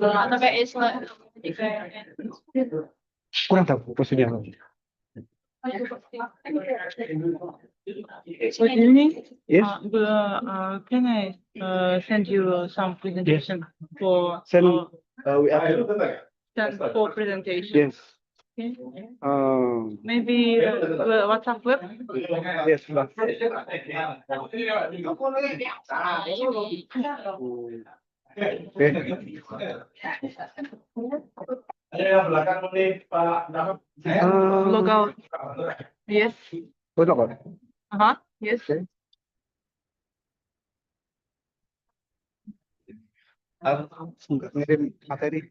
Atau kayak Islam. Kurang tahu posisinya. Good evening. Yes. Can I send you some presentation for Send we have send for presentation? yes. Okay. Maybe WhatsApp web. yes. But Log out. Yes. Yes. ngirim materi.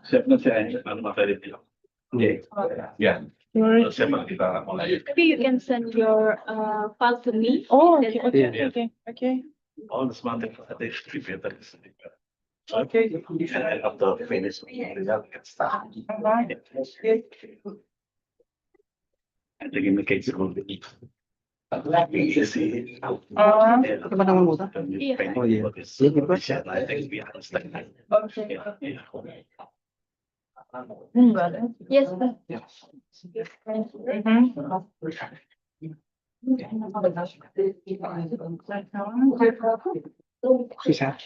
Siap nanti materi itu. Ya. Siapa kita mulai? Maybe you can send your file to me. Oh, Okay. All the smart materi better. Okay. After finish, we can start. I think in the case it will be easy. Apa nama muta? Oh iya. I think we understand. Yes. Sisa.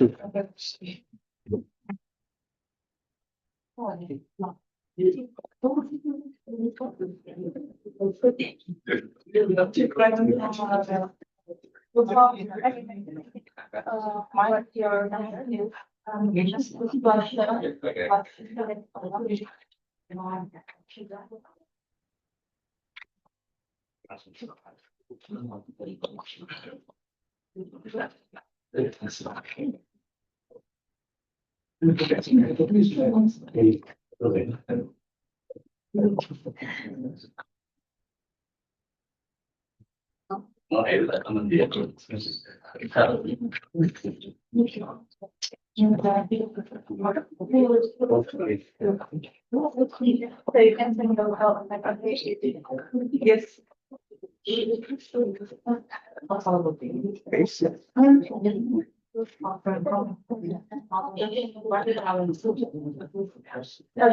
Yes.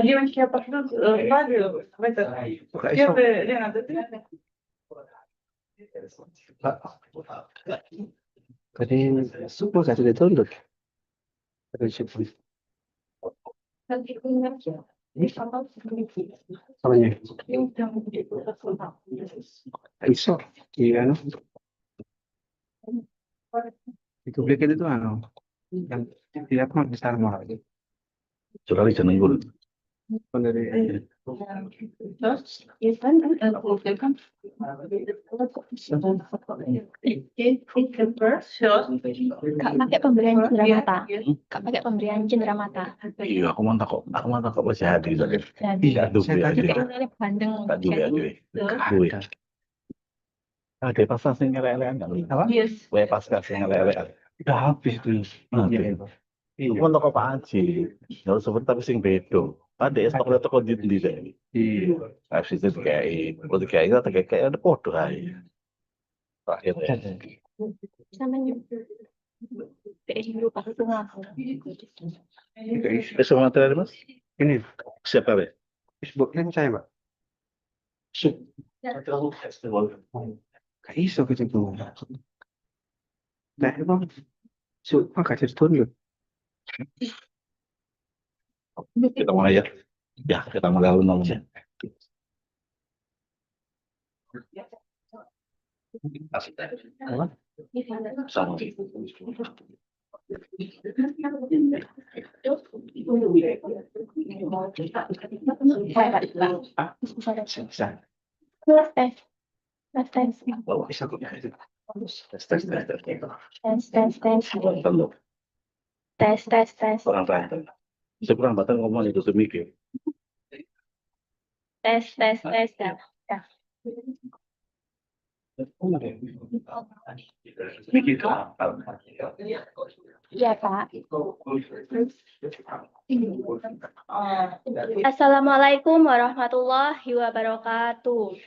Девочки, я пошлю Фабию в этот первый Лена, да ты? Tadi subuh saya sudah download. Tadi subuh. Apanya? Iso. Iya, no? Itu bikin itu yang tidak mau besar mau lagi. Coba bisa nunggu. Dari Kak pakai pemberian cendera mata. Kak pakai pemberian cendera mata. Iya, aku mau takut masih hadir tadi. Iya, aduh, Kayak bandeng. tak dulu ya, duit. Ada pasal sing ngelelean kan? apa? Yes. Wae pasal sing ngelelean. Udah habis tuh. Iya. Iya. Aku toko Pak Haji. Nggak usah tapi sing bedo. Ada stok toko di deh. Iya. Habis itu kayak, kalau kayak itu kayak ada podo aja. Terakhir ya. Namanya kayak lupa setengah. Semua materi mas? Ini Siapa ya? Facebooknya saya, Mbak. Gak iso gitu. Nah, emang suka gak jadi download. Kita mulai ya. Ya, kita mulai nomornya. Apa? Sama. Bisa. Tes, tes, tes, tes, Bawa bisa kok. Tes. Banten. tes, Orang Banten. Saya Banten ngomong itu mikir. tes, ya. Mikir apa? Ya, Pak. Assalamualaikum warahmatullahi wabarakatuh.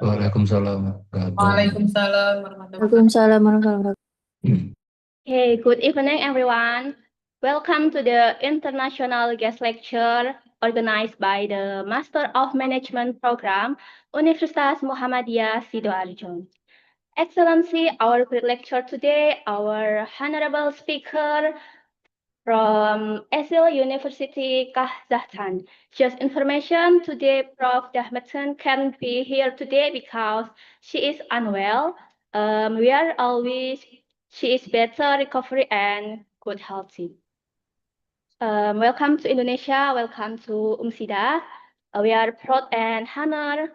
Waalaikumsalam. Waalaikumsalam warahmatullahi Waalaikumsalam warahmatullahi wabarakatuh. Hey, good evening, everyone. Welcome to the International Guest Lecture organized by the Master of Management Program, Universitas Muhammadiyah Sidoarjo. Excellency, our great lecture today, our honorable speaker from Esil University, Kazakhstan. Just information, today Prof. Dahmetson can't be here today because she is unwell. We are always, she is better recovery and good healthy. Welcome to Indonesia, welcome to UMSIDA. We are proud and honored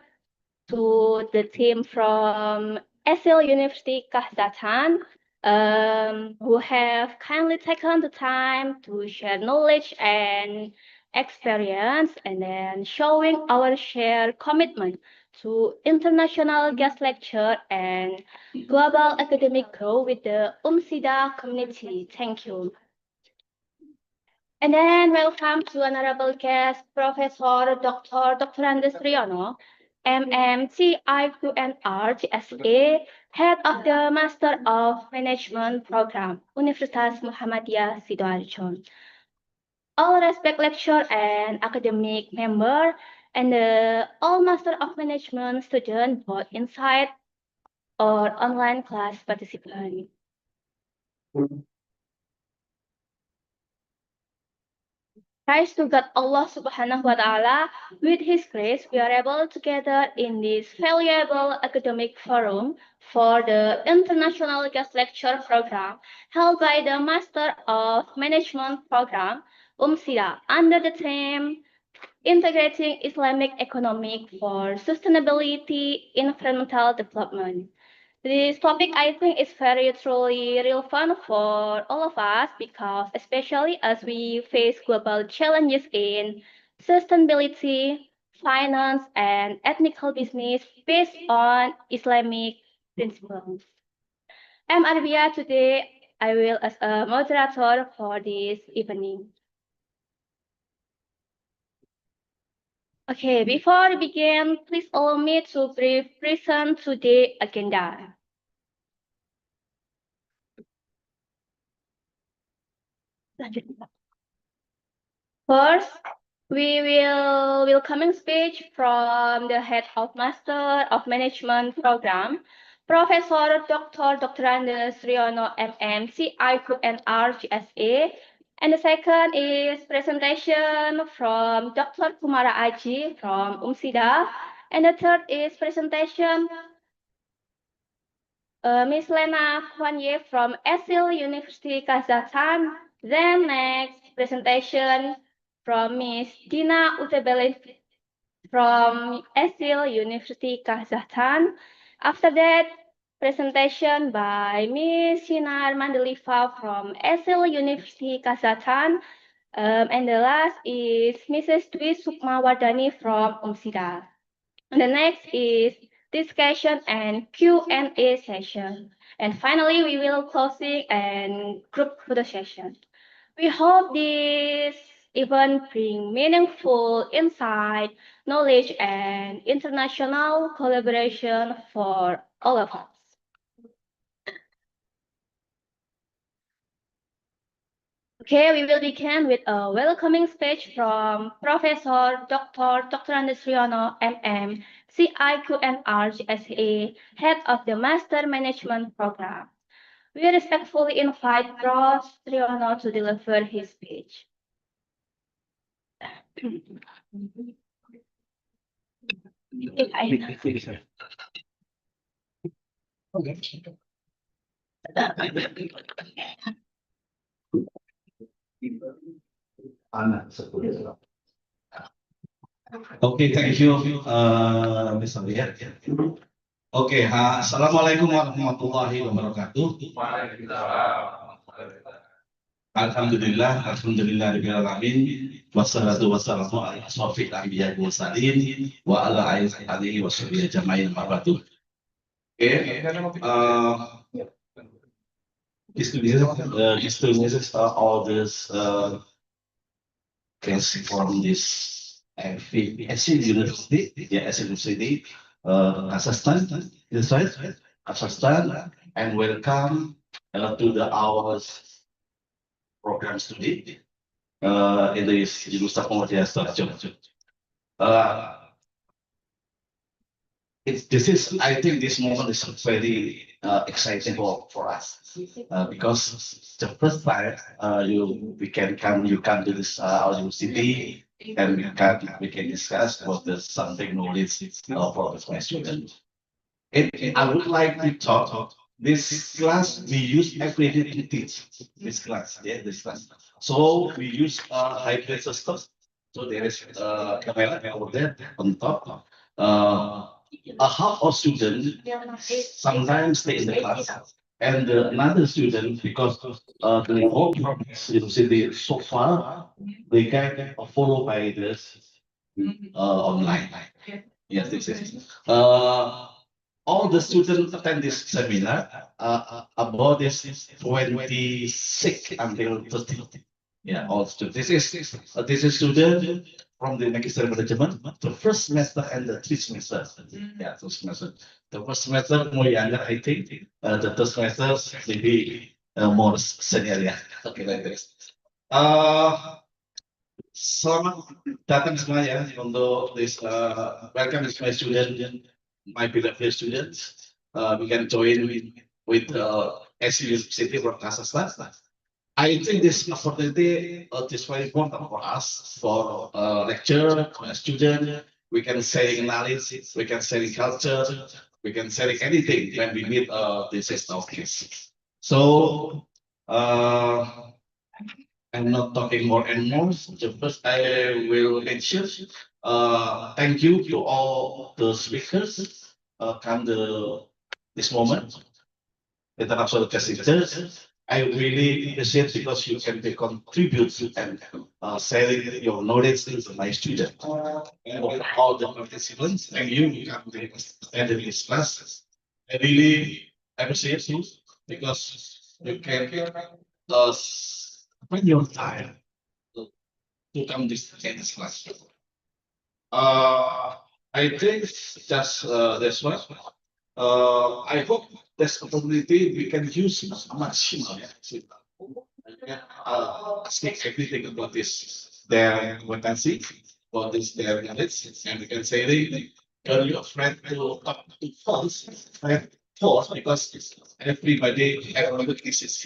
to the team from Esil University, Kazakhstan, who have kindly taken the time to share knowledge and experience and then showing our shared commitment to international guest lecture and global academic growth with the UMSIDA community. Thank you. And then welcome to honorable guest, Professor Dr. Andes Riono, MMCIQNR GSA, Head of the Master of Management Program, Universitas Muhammadiyah Sidoarjo. All respect lecturer and academic member, and all Master of Management student, both inside or online class participant. Praise to God Allah Subhanahu wa Ta'ala, with His grace, we are able to gather in this valuable academic forum for the International Guest Lecture Program held by the Master of Management Program, UMSIDA, under the theme Integrating Islamic Economic for Sustainability Environmental Development. This topic, I think, is very truly relevant for all of us because, especially as we face global challenges in sustainability, finance, and ethical business based on Islamic principles. I'm Arvia. Today, I will as a moderator for this evening. Okay, before we begin, please allow me to brief present today's agenda. First, we will welcoming speech from the head of Master of Management Program, Professor Dr. Andes Riono, MM, CIQ and RGSA. And the second is presentation from Dr. Kumara Aji from UMSIDA. And the third is presentation Ms. Lena Kwanye from Esil University, Kazakhstan. Then next presentation from Ms. Dina Utebelin from Esil University, Kazakhstan. After that, presentation by Ms. Sinar Mandeliva from Esil University, Kazakhstan. And the last is Mrs. Dwi Sukmawardani from UMSIDA. And the next is discussion and Q&A session. And finally, we will closing and group photo session. We hope this event bring meaningful insight, knowledge, and international collaboration for all of us. Okay, we will begin with a welcoming speech from Professor Dr. Andes Riono, MM, CIQNR GSA, Head of the Master Management Program. We respectfully invite Prof. Riono to deliver his speech. Anak sekolah. Okay, thank you, Mr. Riyad. Okay, Assalamualaikum warahmatullahi wabarakatuh. Alhamdulillah, rabbil alamin. Wassalatu wassalamu ala asyrofil anbiya'i wal mursalin wa ala alihi washabihi ajma'in amma ba'du. Okay, distinguished all this guests from this SC University, Kazakhstan, is right, Kazakhstan, and welcome to the hours programs today in the University of Muhammadiyah structure. This is, I think, this moment is very exciting for us because the first time you come to this our university and we can discuss about the something knowledge for my students. I would like to talk. This class we use every day to teach this class. Yeah, this class. So we use hybrid system. So there is camera over there on top. A half of students sometimes stay in the class, and another student, because the whole progress university so far they can follow by this online. Yes, this is. All the students attend this seminar about this 26 until 30. Yeah, all students. This is student from the magister management, the first semester and the three semester. Yeah, two semester. The first semester more younger, I think. The third semester maybe more senior. Yeah. Okay, like this. Selamat datang semuanya untuk this welcome my student, my beloved students. We can join with SU University from Kazakhstan. I think this opportunity is very important for us, for lecture, for a student. We can sharing knowledge, we can sharing culture, we can sharing anything when we meet this is our case. So I'm not talking more and more. So first, I will mention thank you to all the speakers come this moment, international guest speakers. I really appreciate because you can contribute and sharing your knowledge to my students. And all the participants, and you come to attend this class. I really appreciate you because you can spend your time to come this class. I think just this one. I hope this opportunity we can use maximum. Asking everything about this, their vacancy, about this, their knowledge, and we can say, don't be afraid to talk to false, false, because everybody have weaknesses.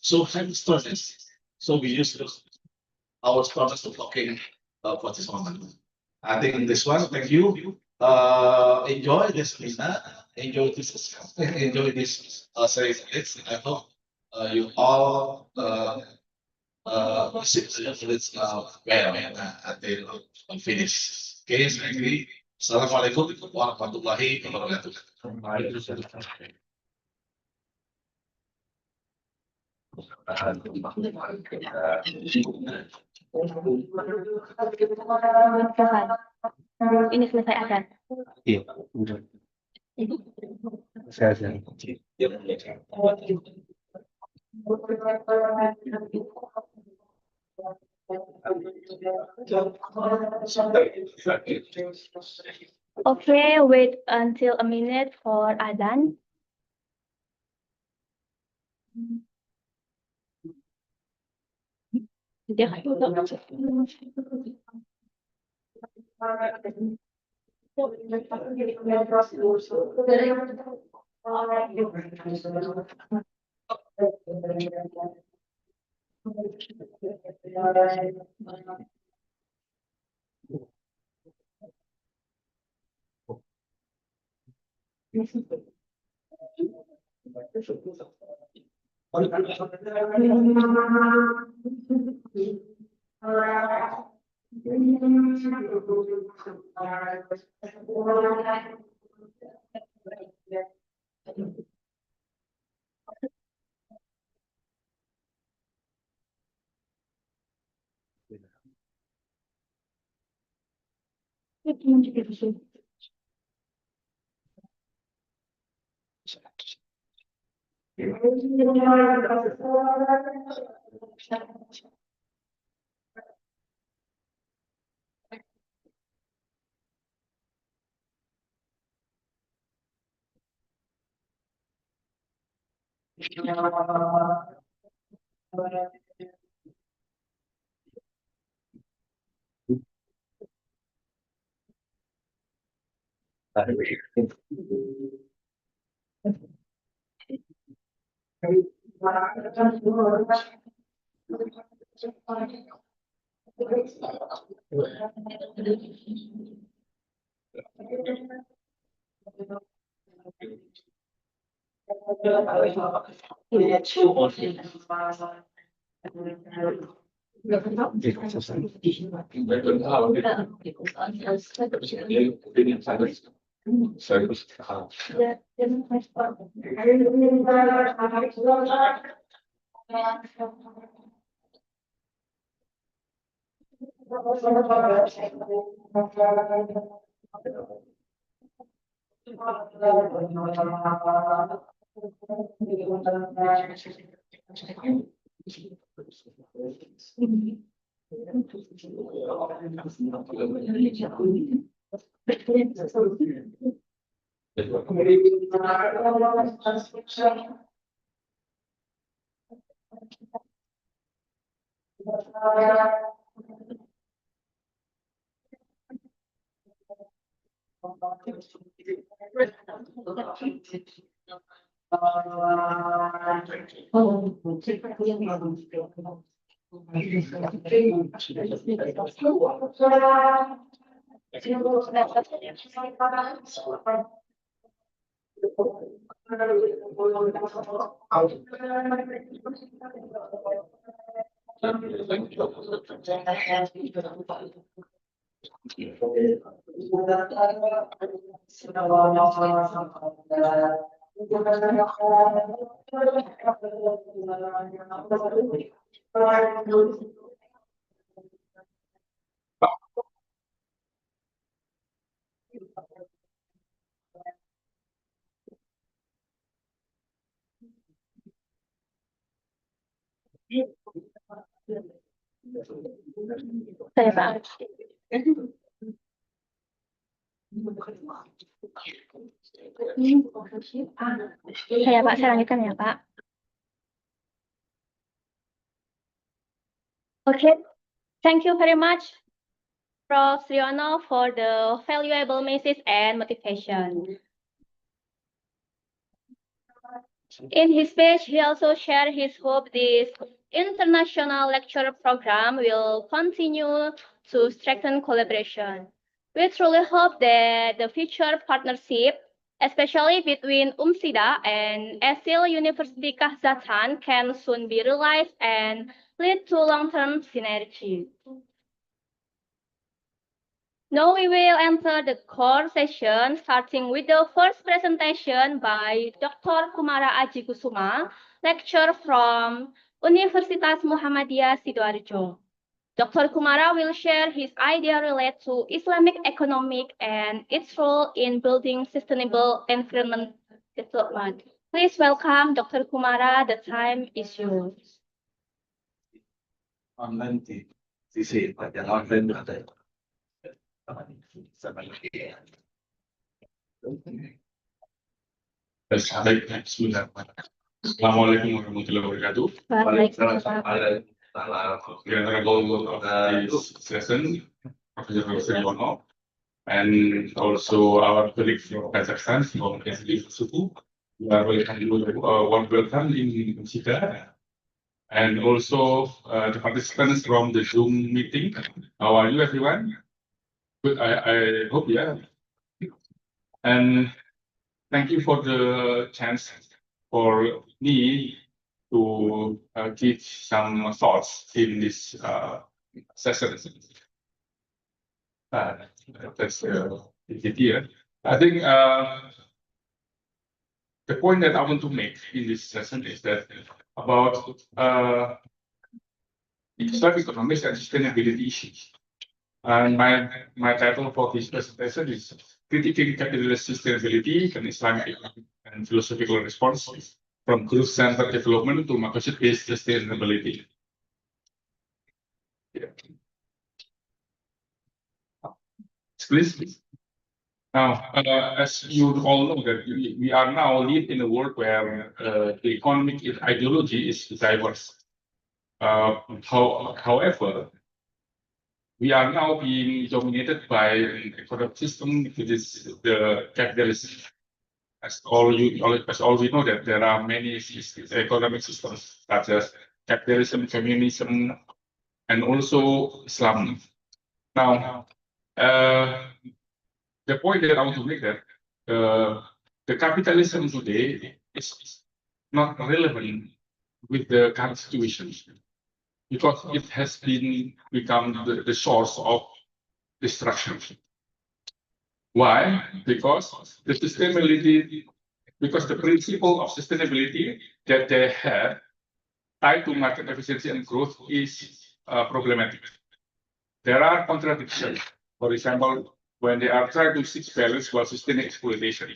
So have strengths. So we use our strengths to talking for this moment. I think this one, thank you. Enjoy this dinner, enjoy this, enjoy this series. I hope you all sit this well until finish. Okay, so agree. Assalamualaikum warahmatullahi wabarakatuh. Ini selesai akan. Iya, udah. Saya. Okay, wait until a minute for Adhan. Saya Pak. Saya lanjutkan ya Pak. Okay, thank you very much, Prof. Riono, for the valuable message and motivation. In his speech, he also shared his hope this international lecture program will continue to strengthen collaboration. We truly hope that the future partnership, especially between UMSIDA and ESIL University Kazakhstan, can soon be realized and lead to long-term synergy. Now we will enter the core session, starting with the first presentation by Dr. Kumara Aji Kusuma, lecturer from Universitas Muhammadiyah Sidoarjo. Dr. Kumara will share his idea related to Islamic economic and its role in building sustainable environment development. Please welcome Dr. Kumara. The time is yours. Online di sisi yang online berada. Assalamualaikum warahmatullahi wabarakatuh. Waalaikumsalam. We are the goal of this session, Professor Yono, and also our colleague from Kazakhstan, from SD Suku. We are warm welcome in Sita, and also the participants from the Zoom meeting. How are you, everyone? Good. I hope, yeah. And thank you for the chance for me to give some thoughts in this session. That's the idea. I think the point that I want to make in this session is that about Islamic economics and sustainability issues. And my title for this presentation is Critiquing Capitalist Sustainability and Islamic Economic and Philosophical Response from Growth-Centered Development to Market-Based Sustainability. Yeah. Please. Now, as you all know, that we are now live in a world where the economic ideology is diverse. However, we are now being dominated by an economic system, which is the capitalism. As all we know, that there are many economic systems such as capitalism, communism, and also Islam. Now, the point that I want to make that the capitalism today is not relevant with the current situation because it has become the source of destruction. Why? Because the sustainability, because the principle of sustainability that they have tied to market efficiency and growth is problematic. There are contradictions. For example, when they are trying to seek balance while sustaining exploitation.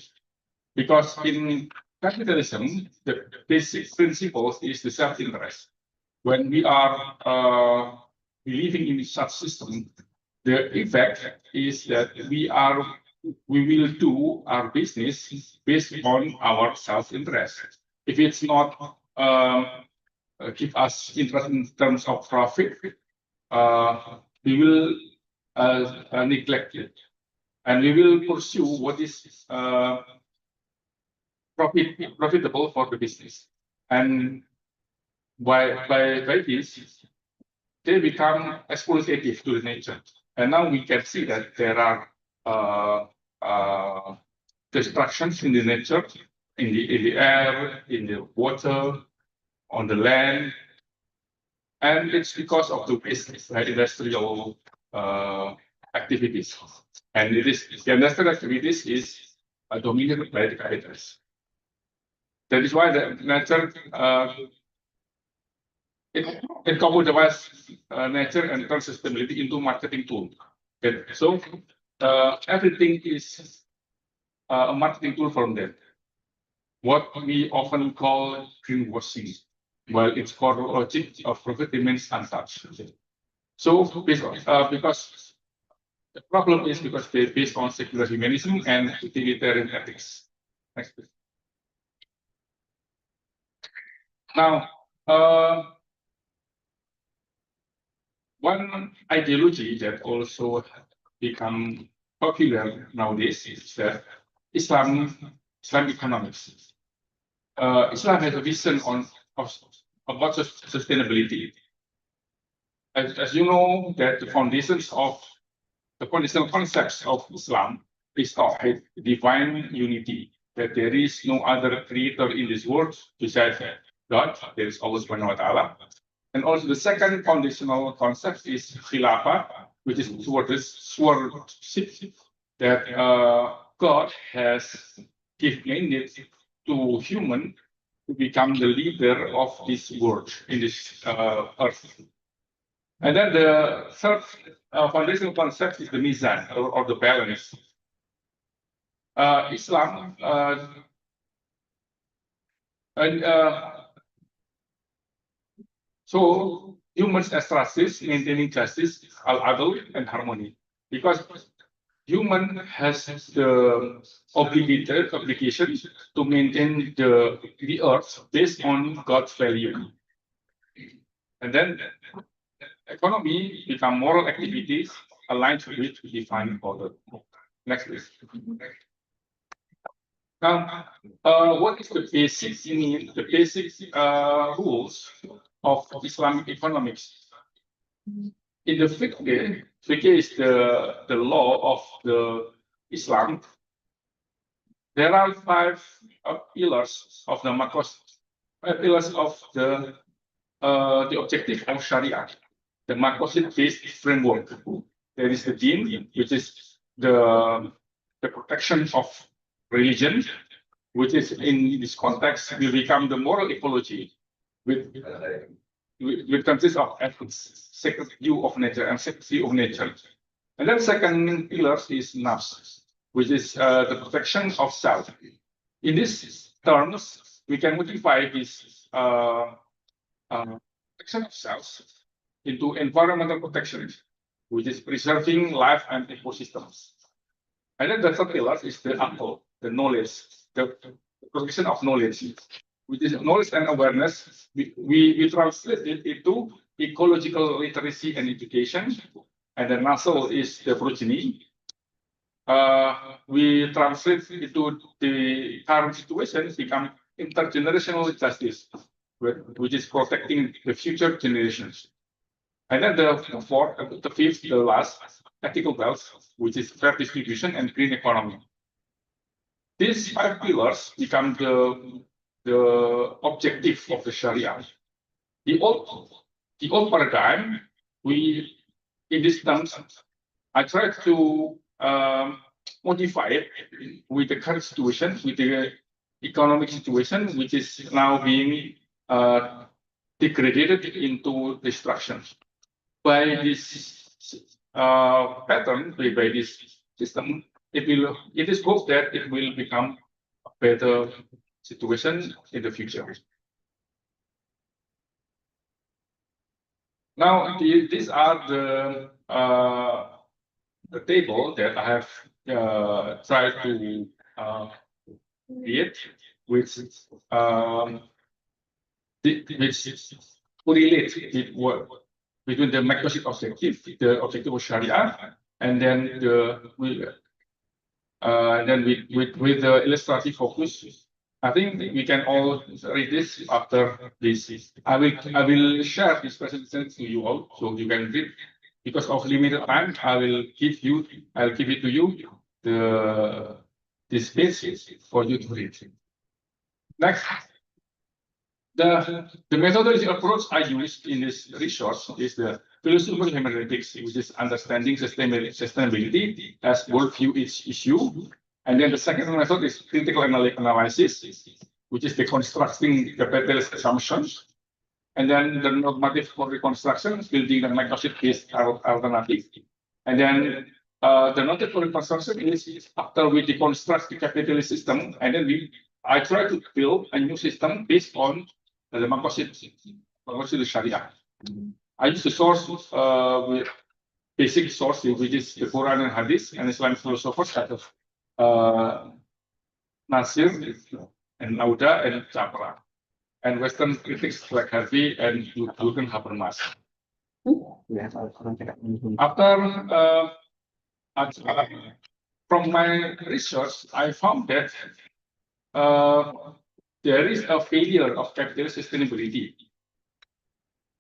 Because in capitalism, the basic principle is the self-interest. When we are living in such system, the effect is that we will do our business based on our self-interest. If it's not give us interest in terms of profit, we will neglect it, and we will pursue what is profitable for the business. And by this, they become exploitative to the nature. And now we can see that there are destructions in the nature, in the air, in the water, on the land, and it's because of the business, industrial activities. And the industrial activities is dominated by the capitalists. That is why the nature it commodifies nature and turns sustainability into marketing tool. Okay. So everything is a marketing tool from them. What we often call greenwashing, while its core logic of profit remains untouched. So because the problem is because they're based on secular humanism and utilitarian ethics. Next, please. Now, one ideology that also become popular nowadays is that Islam economics. Islam has a vision about sustainability. As you know, that the foundational concepts of Islam is tawhid, divine unity, that there is no other creator in this world besides God. There is Allah subhanahu wa ta'ala. And also the second foundational concept is khilafah, which is stewardship, that God has given it to human to become the leader of this world, in this earth. And then the third foundational concept is the mizan, or the balance. Islam and so humans as justice, maintaining justice, al-adl, and harmony, because human has the obligation to maintain the earth based on God's value. And then economy become moral activities aligned with divine order. Next, please. Now, what is the basic rules of Islamic economics? In the fiqh is the law of the Islam. There are 5 pillars of the Makos pillars of the objective of Sharia, the Maqasid-based framework. There is the deen, which is the protection of religion, which is in this context will become the moral ecology, which consists of ethics, sacred view of nature, and sacred view of nature. And then second pillar is nafs, which is the protection of self. In these terms, we can modify this protection of self into environmental protection, which is preserving life and ecosystems. And then the third pillar is the akal, the knowledge, the protection of knowledge, which is knowledge and awareness. We translate it into ecological literacy and education. And the nasal is the progeny. We translate into the current situation become intergenerational justice, which is protecting the future generations. And then the fourth, the fifth, the last, ethical wealth, which is fair distribution and green economy. These five pillars become the objective of the Sharia. The old paradigm, in this terms, I tried to modify it with the current situation, with the economic situation, which is now being degraded into destruction. By this pattern, by this system, it is hoped that it will become a better situation in the future. Now, these are the table that I have tried to create, which correlate with what between the Maqasid objective, the objective of Sharia, and then with the illustrative focus. I think we can all read this after this. I will share this presentation to you all, so you can read. Because of limited time, I'll give it to you this page for you to read. Next, the methodology approach I used in this resource is the philosophical hermeneutics, which is understanding sustainability as worldview issue. And then the second method is critical analysis, which is deconstructing capitalist assumptions. And then the normative for reconstruction, building the Maqasid-based alternative. And then the normative for reconstruction is after we deconstruct the capitalist system, and then I try to build a new system based on the Maqasid Sharia. I use the source with basic source, which is the Quran and Hadith, and Islamic philosophers such as Nasir and Nauda and Chapra, and Western critics like Harvey and Jürgen Habermas. From my research, I found that there is a failure of capitalist sustainability.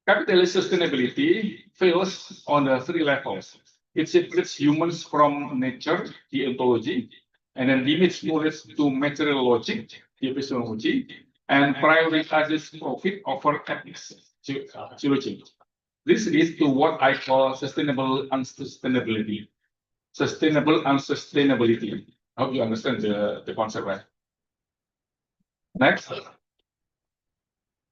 Capitalist sustainability fails on the three levels. It separates humans from nature, the ontology, and then limits knowledge to material logic, the epistemology, and prioritizes profit over ethics, theology. This leads to what I call sustainable unsustainability. Sustainable unsustainability. I hope you understand the concept, right? Next.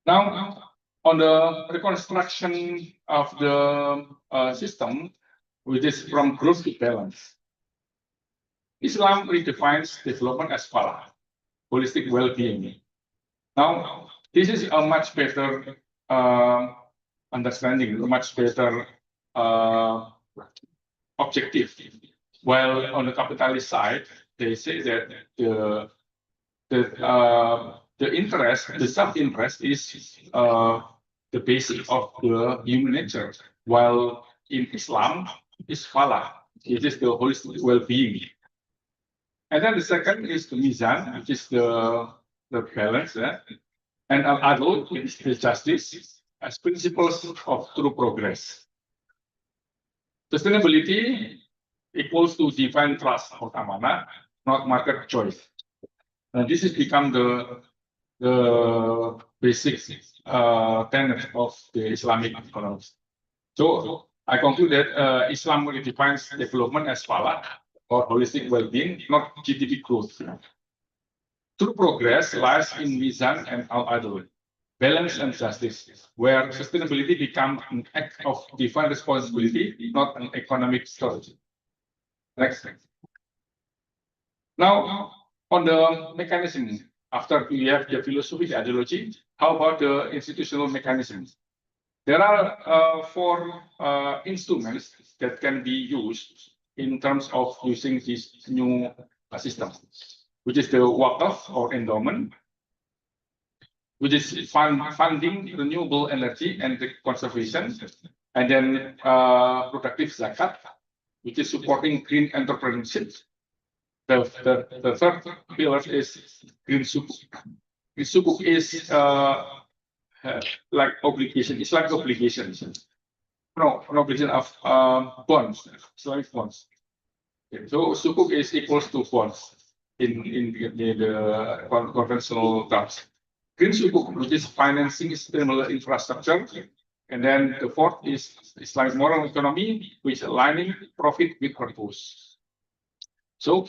Now, on the reconstruction of the system, which is from growth to balance. Islam redefines development as falah, holistic well-being. Now, this is a much better understanding, a much better objective. While on the capitalist side, they say that the interest, the self-interest is the basic of the human nature. While in Islam, is falah, it is the holistic well-being. And then the second is the mizan, which is the balance, and al-adl, which is the justice, as principles of true progress. Sustainability equals to divine trust or amanah, not market choice. And this has become the basic tenets of the Islamic economics. So I conclude that Islam defines development as falah or holistic well-being, not GDP growth. True progress lies in mizan and al-adl, balance and justice, where sustainability becomes an act of divine responsibility, not an economic strategy. Next. Now, on the mechanism, after we have the philosophy, the ideology, how about the institutional mechanisms? There are 4 instruments that can be used in terms of using this new system, which is the waqf or endowment, which is funding renewable energy and the conservation, and then productive zakat, which is supporting green entrepreneurship. The third pillar is green sukuk. Green sukuk is like obligation, Islamic obligations. No, an obligation of bonds, Islamic bonds. Okay, so sukuk is equals to bonds in the conventional terms. Green sukuk, which is financing sustainable infrastructure, and then the fourth is Islamic moral economy, which is aligning profit with purpose. So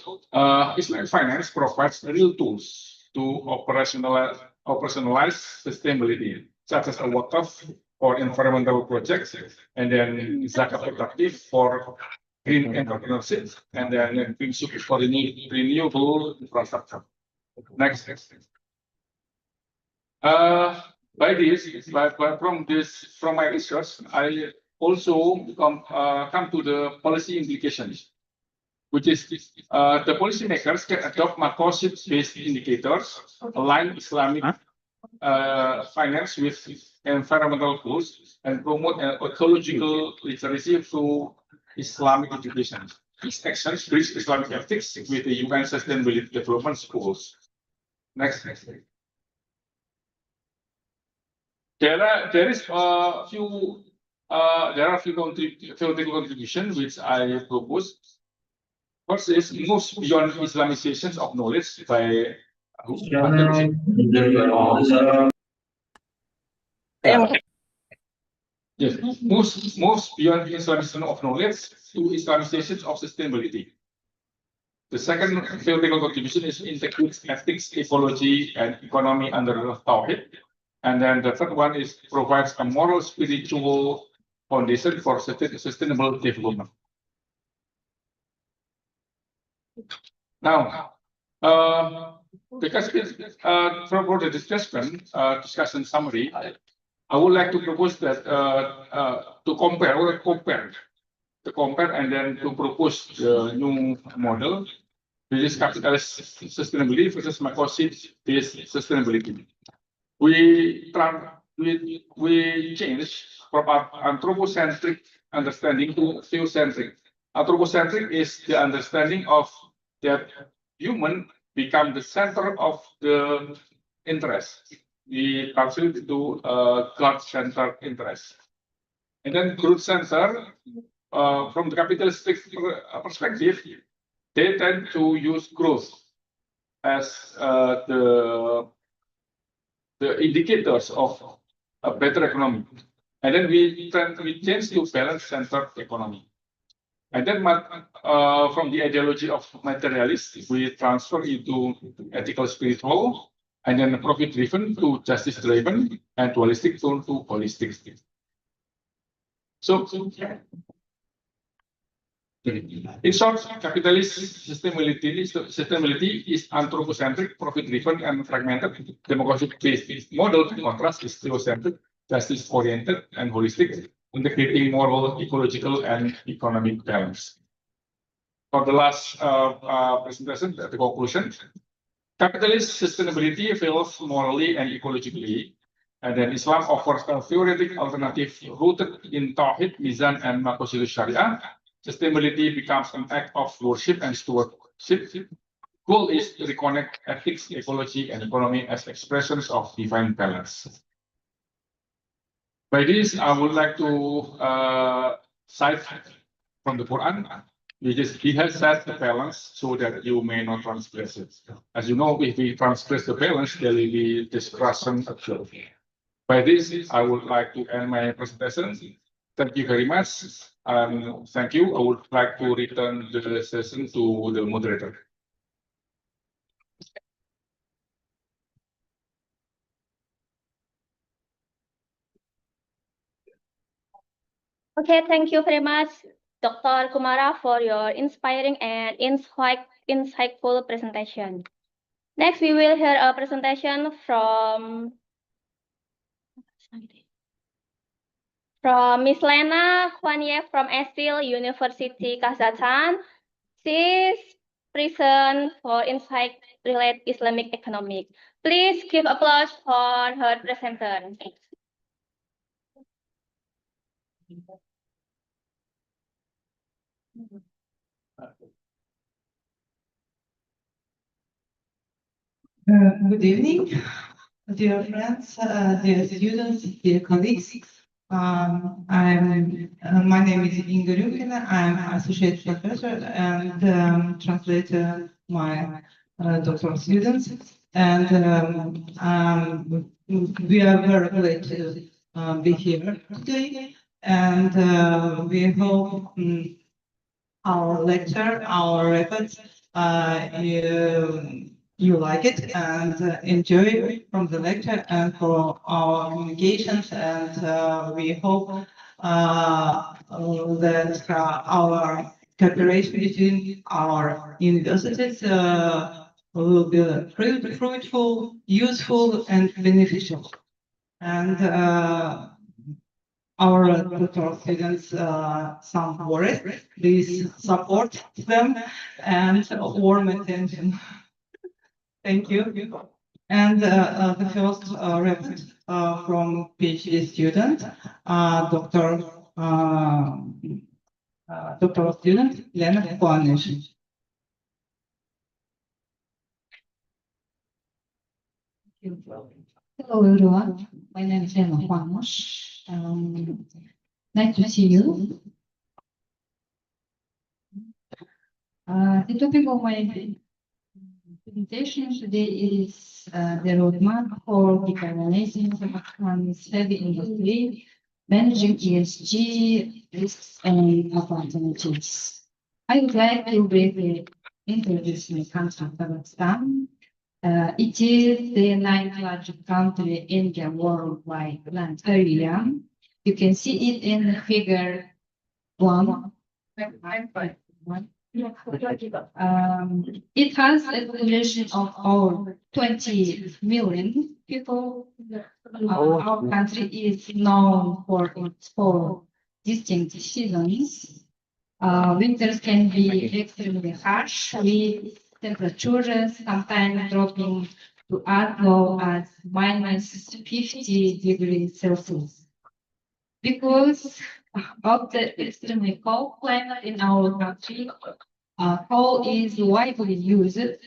Islamic finance provides real tools to operationalize sustainability, such as a waqf for environmental projects, and then zakat productive for green entrepreneurship, and then green sukuk for renewable infrastructure. Next. From my research, I also come to the policy implications, which is the policymakers can adopt maqasid-based indicators, align Islamic finance with environmental goals, and promote ecological literacy through Islamic education. These actions bridge Islamic ethics with the UN Sustainable Development Goals. Next. There are a few theoretical contributions which I propose. First is moves beyond Islamizations of knowledge by yes, moves beyond Islamization of knowledge to Islamizations of sustainability. The second theoretical contribution is integrates ethics, ecology, and economy under Tawhid. And then the third one is provides a moral spiritual foundation for sustainable development. Now, because for the discussion summary, I would like to propose that to compare and then to propose the new model, which is capitalist sustainability versus maqasid-based sustainability. We change from anthropocentric understanding to theocentric. Anthropocentric is the understanding of that human become the center of the interest. We translate it to God-centered interest. And then growth-centered, from the capitalistic perspective, they tend to use growth as the indicators of a better economy. And then we change to balance-centered economy. And then from the ideology of materialists, we transfer into ethical spiritual, and then profit-driven to justice-driven, and dualistic to holistic. So, in short, capitalist sustainability is anthropocentric, profit-driven, and fragmented. Democratic-based model, in contrast, is theocentric, justice-oriented, and holistic, integrating moral, ecological, and economic balance. For the last presentation, the conclusion, capitalist sustainability fails morally and ecologically, and then Islam offers a theoretic alternative rooted in Tawhid, Mizan, and Maqasid Sharia. Sustainability becomes an act of worship and stewardship. Goal is to reconnect ethics, ecology, and economy as expressions of divine balance. By this, I would like to cite from the Quran. he has set the balance so that you may not transgress it. As you know, if we transgress the balance, there will be destruction occurred. By this, I would like to end my presentation. Thank you very much. Thank you. I would like to return the session to the moderator. Okay, thank you very much, Dr. Kumara, for your inspiring and insightful presentation. Next, we will hear a presentation from Miss Lena Kwanye from Estil University, Kazakhstan. She's present for Insight Related Islamic Economics. Please give applause for her presenter. Good evening, dear friends, dear students, dear colleagues. My name is Inga Rukina. I'm associate professor and translator my doctoral students. And we are very glad to be here today. And we hope our lecture, our efforts, you like it and enjoy from the lecture and for our communications. And we hope that our cooperation between our universities will be fruitful, useful, and beneficial. And our doctoral students, some worried, please support them and warm attention. Thank you. And the first report from PhD student, doctoral student Lena Kwanye. Hello everyone, my name is Lena Kwanye. Nice to see you. The topic of my presentation today is the roadmap for decarbonizing Kazakhstan's heavy industry, managing ESG risks and opportunities. I would like to briefly introduce my country, Kazakhstan. It is the 9th largest country in the worldwide land area. You can see it in figure 1. It has a population of over 20 million people. Our country is known for its 4 distinct seasons. Winters can be extremely harsh, with temperatures sometimes dropping to as low as -50 degrees Celsius. Because of the extremely cold climate in our country, coal is widely used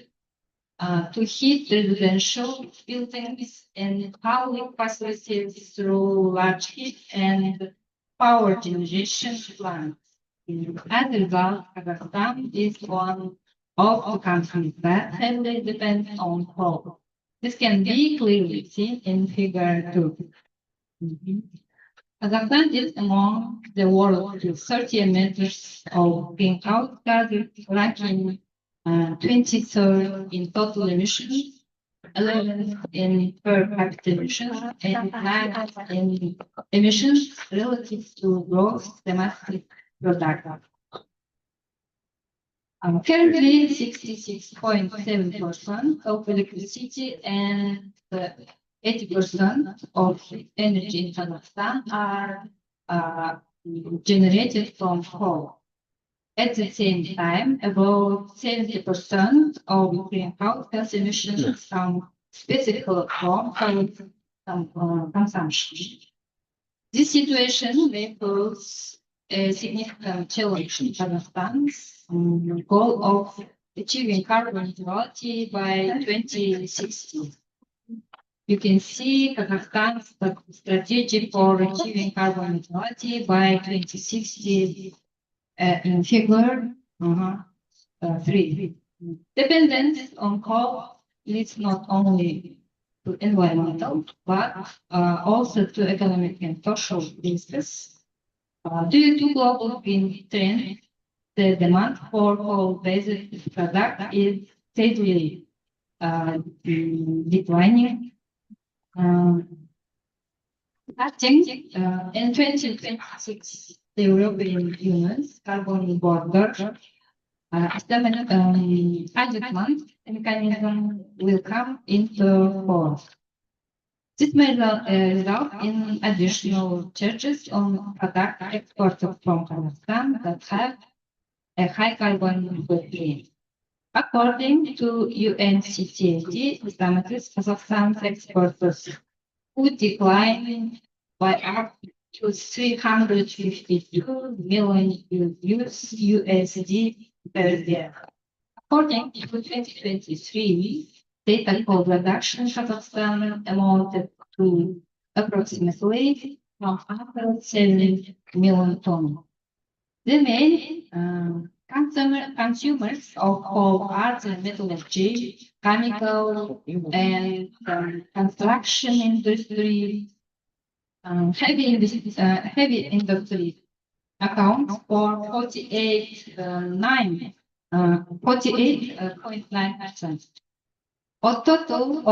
to heat residential buildings and public facilities through large heat and power generation plants. As a result, Kazakhstan is one of the countries that heavily depend on coal. This can be clearly seen in figure 2. Kazakhstan is among the world's 30 emitters of greenhouse gases, ranking 23rd in total emissions, 11th in per capita emissions, and 9th in emissions relative to gross domestic product. Currently, 66.7% of electricity and 80% of energy in Kazakhstan are generated from coal. At the same time, about 70% of greenhouse gas emissions come specifically from consumption. This situation may pose a significant challenge in Kazakhstan's goal of achieving carbon neutrality by 2060. You can see Kazakhstan's strategy for achieving carbon neutrality by 2060 in figure Three. Dependence on coal leads not only to environmental, but also to economic and social risks. Due to global green trend, the demand for coal-based product is steadily declining. Starting in 2026, the European Union's carbon border adjustment mechanism will come into force. This may result in additional charges on product exported from Kazakhstan that have a high carbon footprint. According to UNCTAD estimates, Kazakhstan's exports would decline by up to 352 million USD per year. According to 2023 data, coal production in Kazakhstan amounted to approximately 107 million tons. The main consumers of coal are the metallurgy, chemical, and construction industry. Heavy industry accounts for 48.9% of total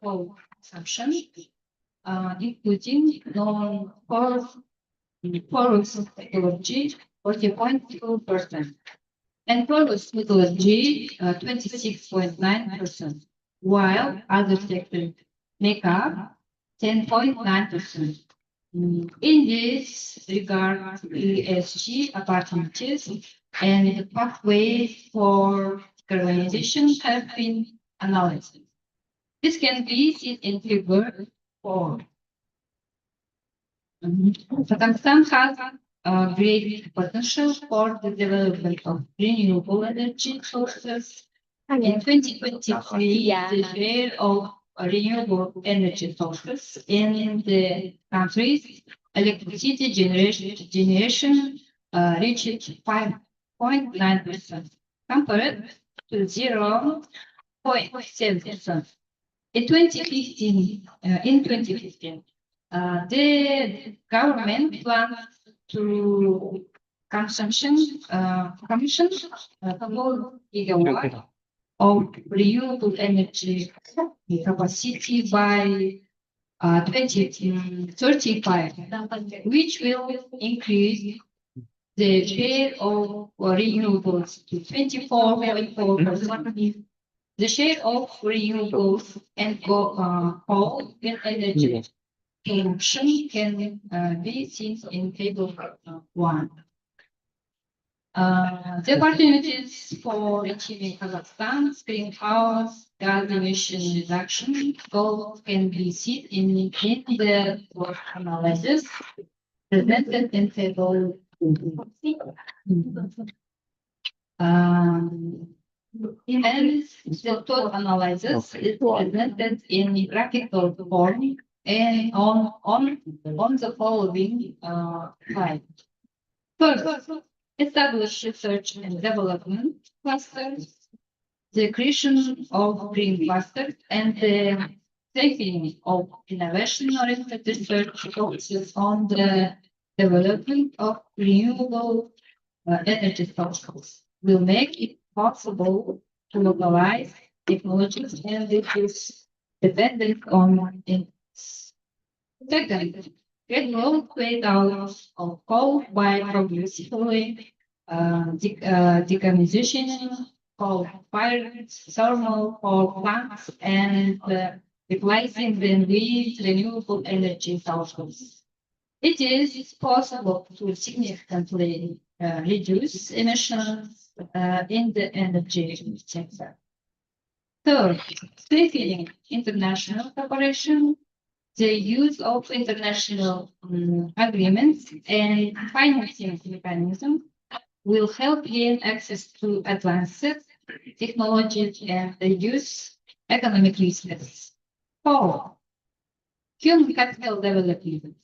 coal consumption, including non-porous metallurgy, 40.2%, and porous metallurgy, 26.9%, while other sectors make up 10.9%. In this regard, ESG opportunities and pathways for decarbonization have been analyzed. This can be seen in figure 4. Kazakhstan has a great potential for the development of renewable energy sources. In 2023, the share of renewable energy sources in the country's electricity generation reached 5.9% compared to 0.7%. In 2015, the government plans to commission 4 gigawatts of renewable energy capacity by 2035, which will increase the share of renewables to 24.4%. The share of renewables and coal in energy production can be seen in table 1. The opportunities for achieving Kazakhstan's greenhouse gas emission reduction goals can be seen in the work analysis presented in table 2. And the total analysis is presented in graphical form and on the following slide. First, establish research and development clusters, the creation of green clusters, and the strengthening of innovation-oriented research focuses on the development of renewable energy sources. Will make it possible to localize technologies and reduce dependence on inputs. Second, gradual phase out of coal by progressively decarbonization coal-fired thermal power plants and replacing them with renewable energy sources. It is possible to significantly reduce emissions in the energy sector. Third, strengthening international cooperation. The use of international agreements and financing mechanisms will help gain access to advanced technologies and reduce economic risks. 4. Human capital development.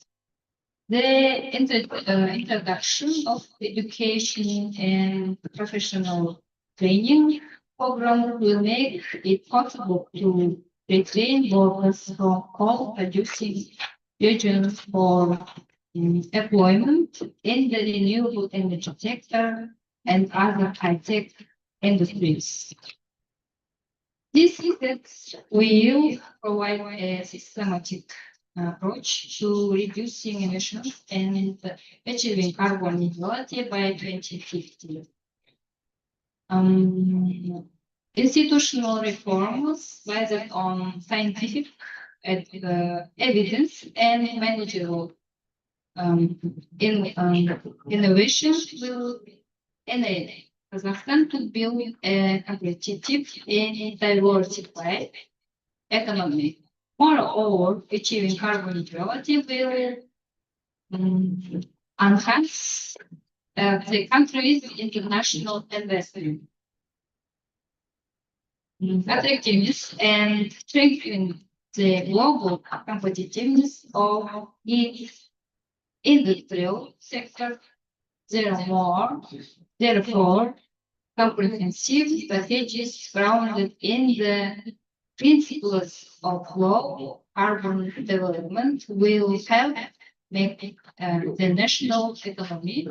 The introduction of education and professional training program will make it possible to retrain workers from coal-producing regions for employment in the renewable energy sector and other high-tech industries. This will provide a systematic approach to reducing emissions and achieving carbon neutrality by 2050. Institutional reforms based on scientific evidence and managerial innovation will enable Kazakhstan to build a competitive and diversified economy. Moreover, achieving carbon neutrality will enhance the country's international investment attractiveness and strengthen the global competitiveness of its industrial sector. Therefore, comprehensive strategies grounded in the principles of low carbon development will help make the national economy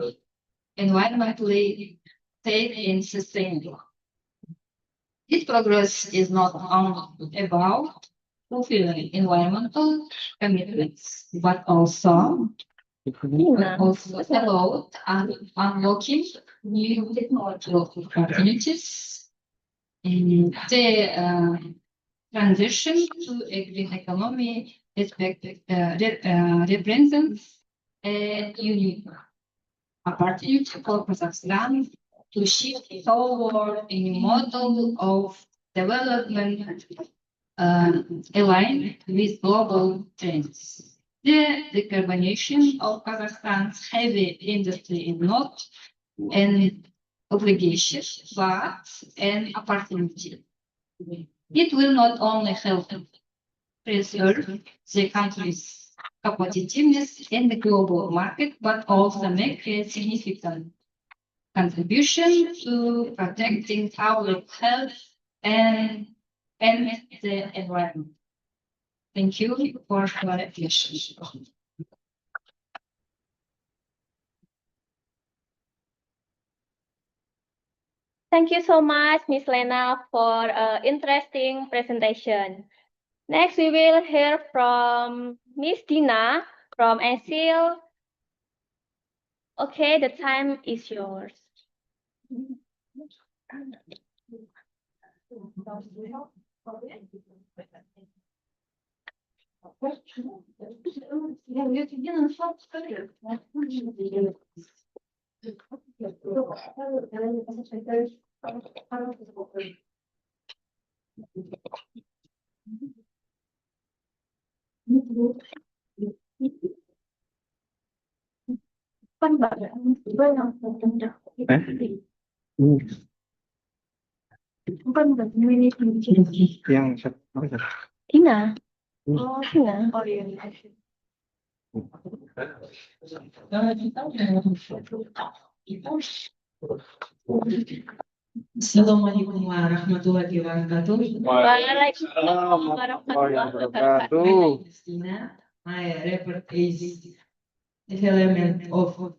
environmentally safe and sustainable. This progress is not only about fulfilling environmental commitments, but also about unlocking new technological opportunities. The transition to a green economy represents a unique opportunity for Kazakhstan to shift toward a new model of development aligned with global trends. The decarbonization of Kazakhstan's heavy industry is not an obligation, but an opportunity. It will not only help preserve the country's competitiveness in the global market, but also make a significant contribution to protecting public health and the environment. Thank you for your attention. Thank you so much, Ms. Lena, for an interesting presentation. Next, we will hear from Ms. Dina from ASIL. Okay, the time is yours. Yang satu. Tina. Oh, Tina. Oh, iya. Assalamualaikum warahmatullahi wabarakatuh. Waalaikumsalam warahmatullahi wabarakatuh. I represent the element of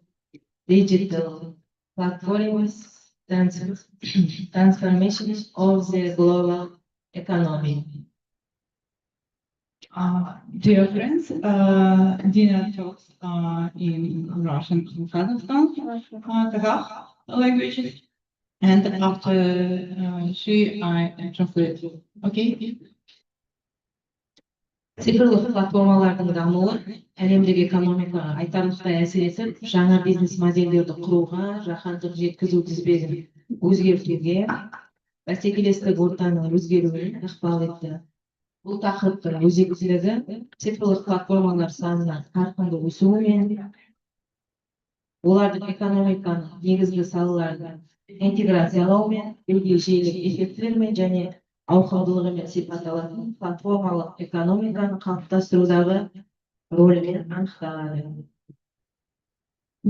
digital platforms transformation of the global economy. Dear friends, Dina talks in Russian in Kazakhstan, Kazakh language, and after I translate. Okay. Цифрлық платформалардың дамуы әлемдік экономикаға айтарлықтай әсер етіп, жаңа бизнес модельдерді құруға, жаһандық жеткізу тізбегін өзгертуге, бәсекелестік ортаның өзгеруіне ықпал етті. Бұл тақырыптың өзектілігі цифрлық платформалар санының қарқынды өсуімен, олардың экономиканың негізгі салаларын интеграциялаумен, жүйелік эффектілермен және ауқымдылығымен сипатталатын платформалық экономиканы қалыптастырудағы рөлімен анықталады.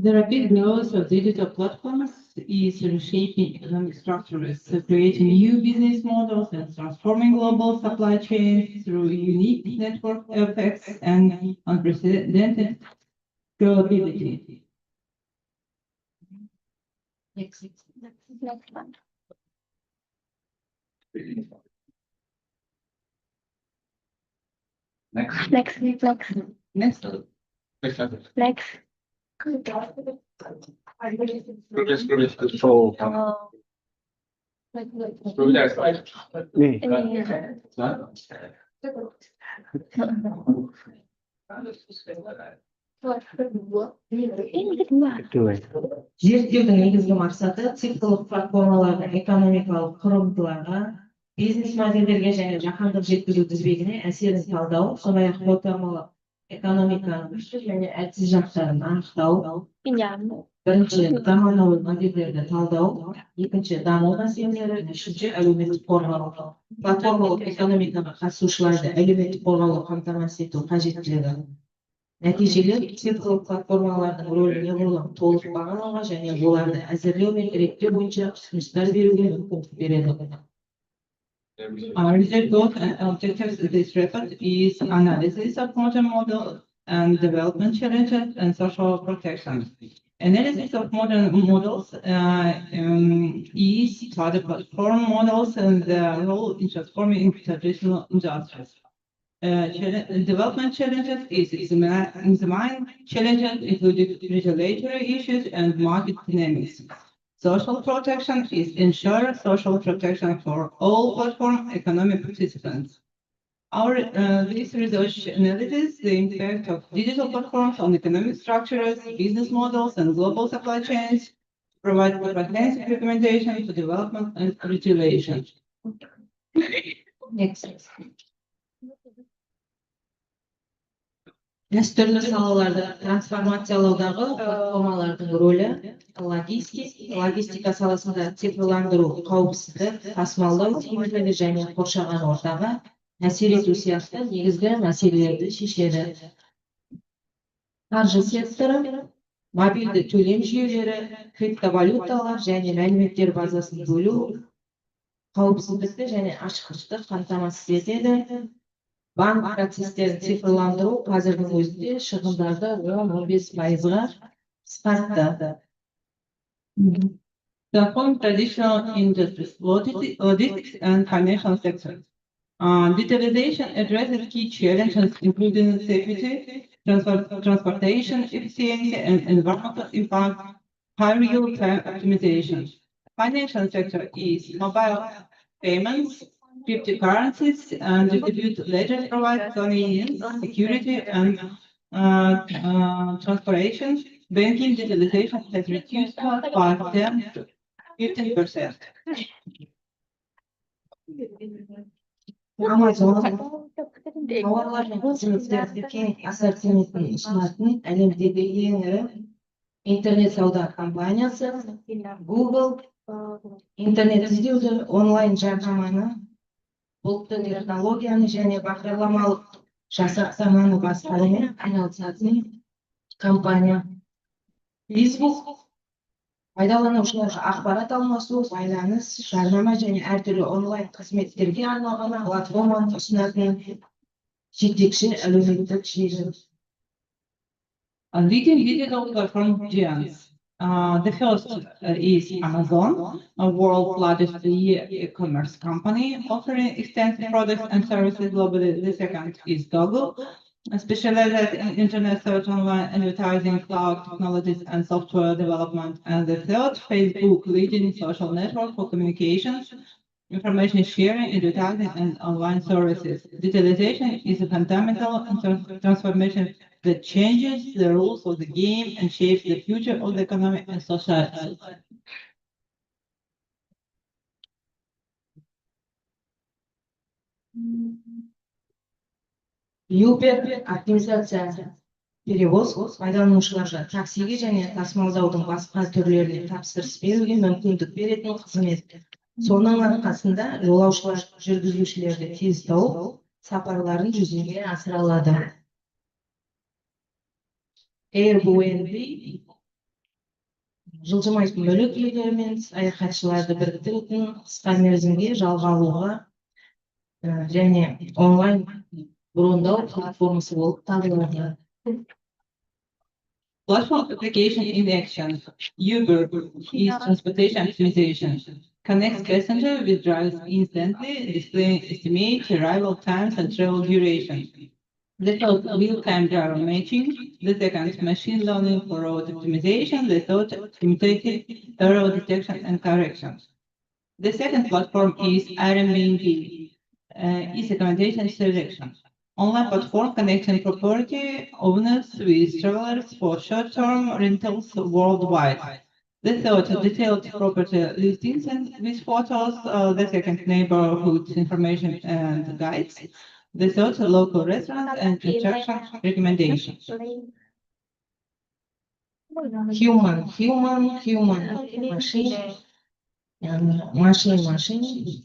The rapid growth of digital platforms is reshaping economic structures, creating new business models and transforming global supply chains through unique network effects and unprecedented scalability. Next. Next one. Next. Next. Next. Next. So, Oh. nih, Ini kedua. itu ya. Зерттеудің негізгі мақсаты цифрлық платформалардың экономикалық құрылымдарға, бизнес модельдерге және жаһандық жеткізу тізбегіне әсерін талдау, сондай-ақ платформалық экономиканың күшті және әлсіз жақтарын анықтау. Pinjam. Бірінші, заманауи модельдерді талдау, екінші, даму мәселелері, үшінші, әлеуметтік қорғау. Платформалық экономикаға қатысушыларды әлеуметтік қорғауды қамтамасыз ету қажеттілігі. Нәтижелер цифрлық платформалардың рөлін неғұрлым толық бағалауға және оларды әзірлеу мен реттеу бойынша ұсыныстар беруге мүмкіндік береді. Our research goals and objectives of this report is analysis of modern models and development challenges and social protection. Analysis of modern models is study platform models and their role in transforming traditional industries. Development challenges is examine challenges including regulatory issues and market dynamics. Social protection is ensure social protection for all platform economic participants. This research analyzes the impact of digital platforms on economic structures, business models, and global supply chains, provide comprehensive recommendations for development and regulation. Next. Дәстүрлі салаларды трансформациялаудағы платформалардың рөлі, логистика саласында цифрландыру, қауіпсіздік, тасымалдау тиімділігі және қоршаған ортаға әсер ету сияқты негізгі мәселелерді шешеді. Қаржы секторы, мобильді төлем жүйелері, криптовалюталар және мәліметтер базасын бөлу, қауіпсіздікті және ашықтықты қамтамасыз етеді. Банк процестерін цифрландыру қазірдің өзінде шығындарды 10-15%-ға қысқартты. Transform traditional industries, logistics and financial sectors. Digitalization addresses key challenges including safety, transportation efficiency, and environmental impact, high real-time optimization. Financial sector is mobile payments, cryptocurrencies, and distributed ledgers provide convenience, security, and transparency. Banking digitalization has reduced costs by 10 to 15%. Amazon тауарлар мен қызметтерді кең ассортиментін ұсынатын әлемдегі ең ірі интернет сауда компаниясы. Google интернет іздеуді, онлайн жарнаманы, бұлтты технологияны және бағдарламалық жасақтаманы басқарумен айналысатын компания. Facebook пайдаланушыларға ақпарат алмасу, байланыс, жарнама және әртүрлі онлайн қызметтерге арналған платформаны ұсынатын жетекші әлеуметтік желі. Leading digital platform giants. The first is Amazon, a world's largest e-commerce company offering extensive products and services globally. The second is Google, specialized in internet search, online advertising, cloud technologies, and software development. And the third, Facebook, leading social network for communications, information sharing, advertising, and online services. Digitalization is a fundamental transformation that changes the rules of the game and shapes the future of the economy and society. Uber оптимизация, перевоз пайдаланушыларға таксиге және тасымалдаудың басқа түрлеріне тапсырыс беруге мүмкіндік беретін қызмет. Соның арқасында жолаушылар жүргізушілерді тез тауып, сапарларын жүзеге асыра алады. Airbnb жылжымайтын мүлік иелері мен саяхатшыларды біріктіретін қысқа мерзімге жалға алуға және онлайн брондау платформасы болып табылады. Platform application in action. Uber is transportation optimization. Connects passenger with drivers instantly, displaying estimate arrival times and travel duration. The third, real-time driver matching. The second, machine learning for road optimization. The third, automated error detection and correction. The second platform is Airbnb, is accommodation selection. Online platform connecting property owners with travelers for short-term rentals worldwide. The third, detailed property listings and with photos. The second, neighborhood information and guides. The third, local restaurants and attraction recommendations. Human, machine.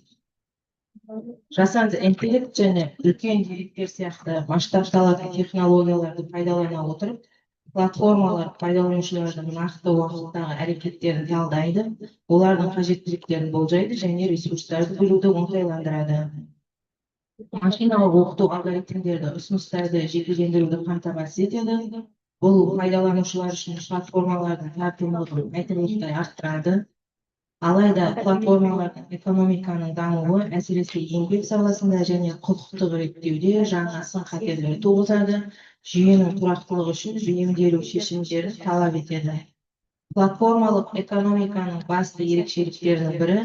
Жасанды интеллект және үлкен деректер сияқты масштабталатын технологияларды пайдалана отырып, платформалар пайдаланушылардың нақты уақыттағы әрекеттерін талдайды, олардың қажеттіліктерін болжайды және ресурстарды бөлуді оңтайландырады. Машиналық оқыту алгоритмдерді ұсыныстарды жекелендіруді қамтамасыз етеді. Бұл пайдаланушылар үшін платформалардың тартымдылығын айтарлықтай арттырады. Алайда платформалардың экономиканың дамуы әсіресе еңбек саласында және құқықтық реттеуде жаңа сын-қатерлер туғызады, жүйенің тұрақтылығы үшін бейімделу шешімдерін талап етеді. Платформалық экономиканың басты ерекшеліктерінің бірі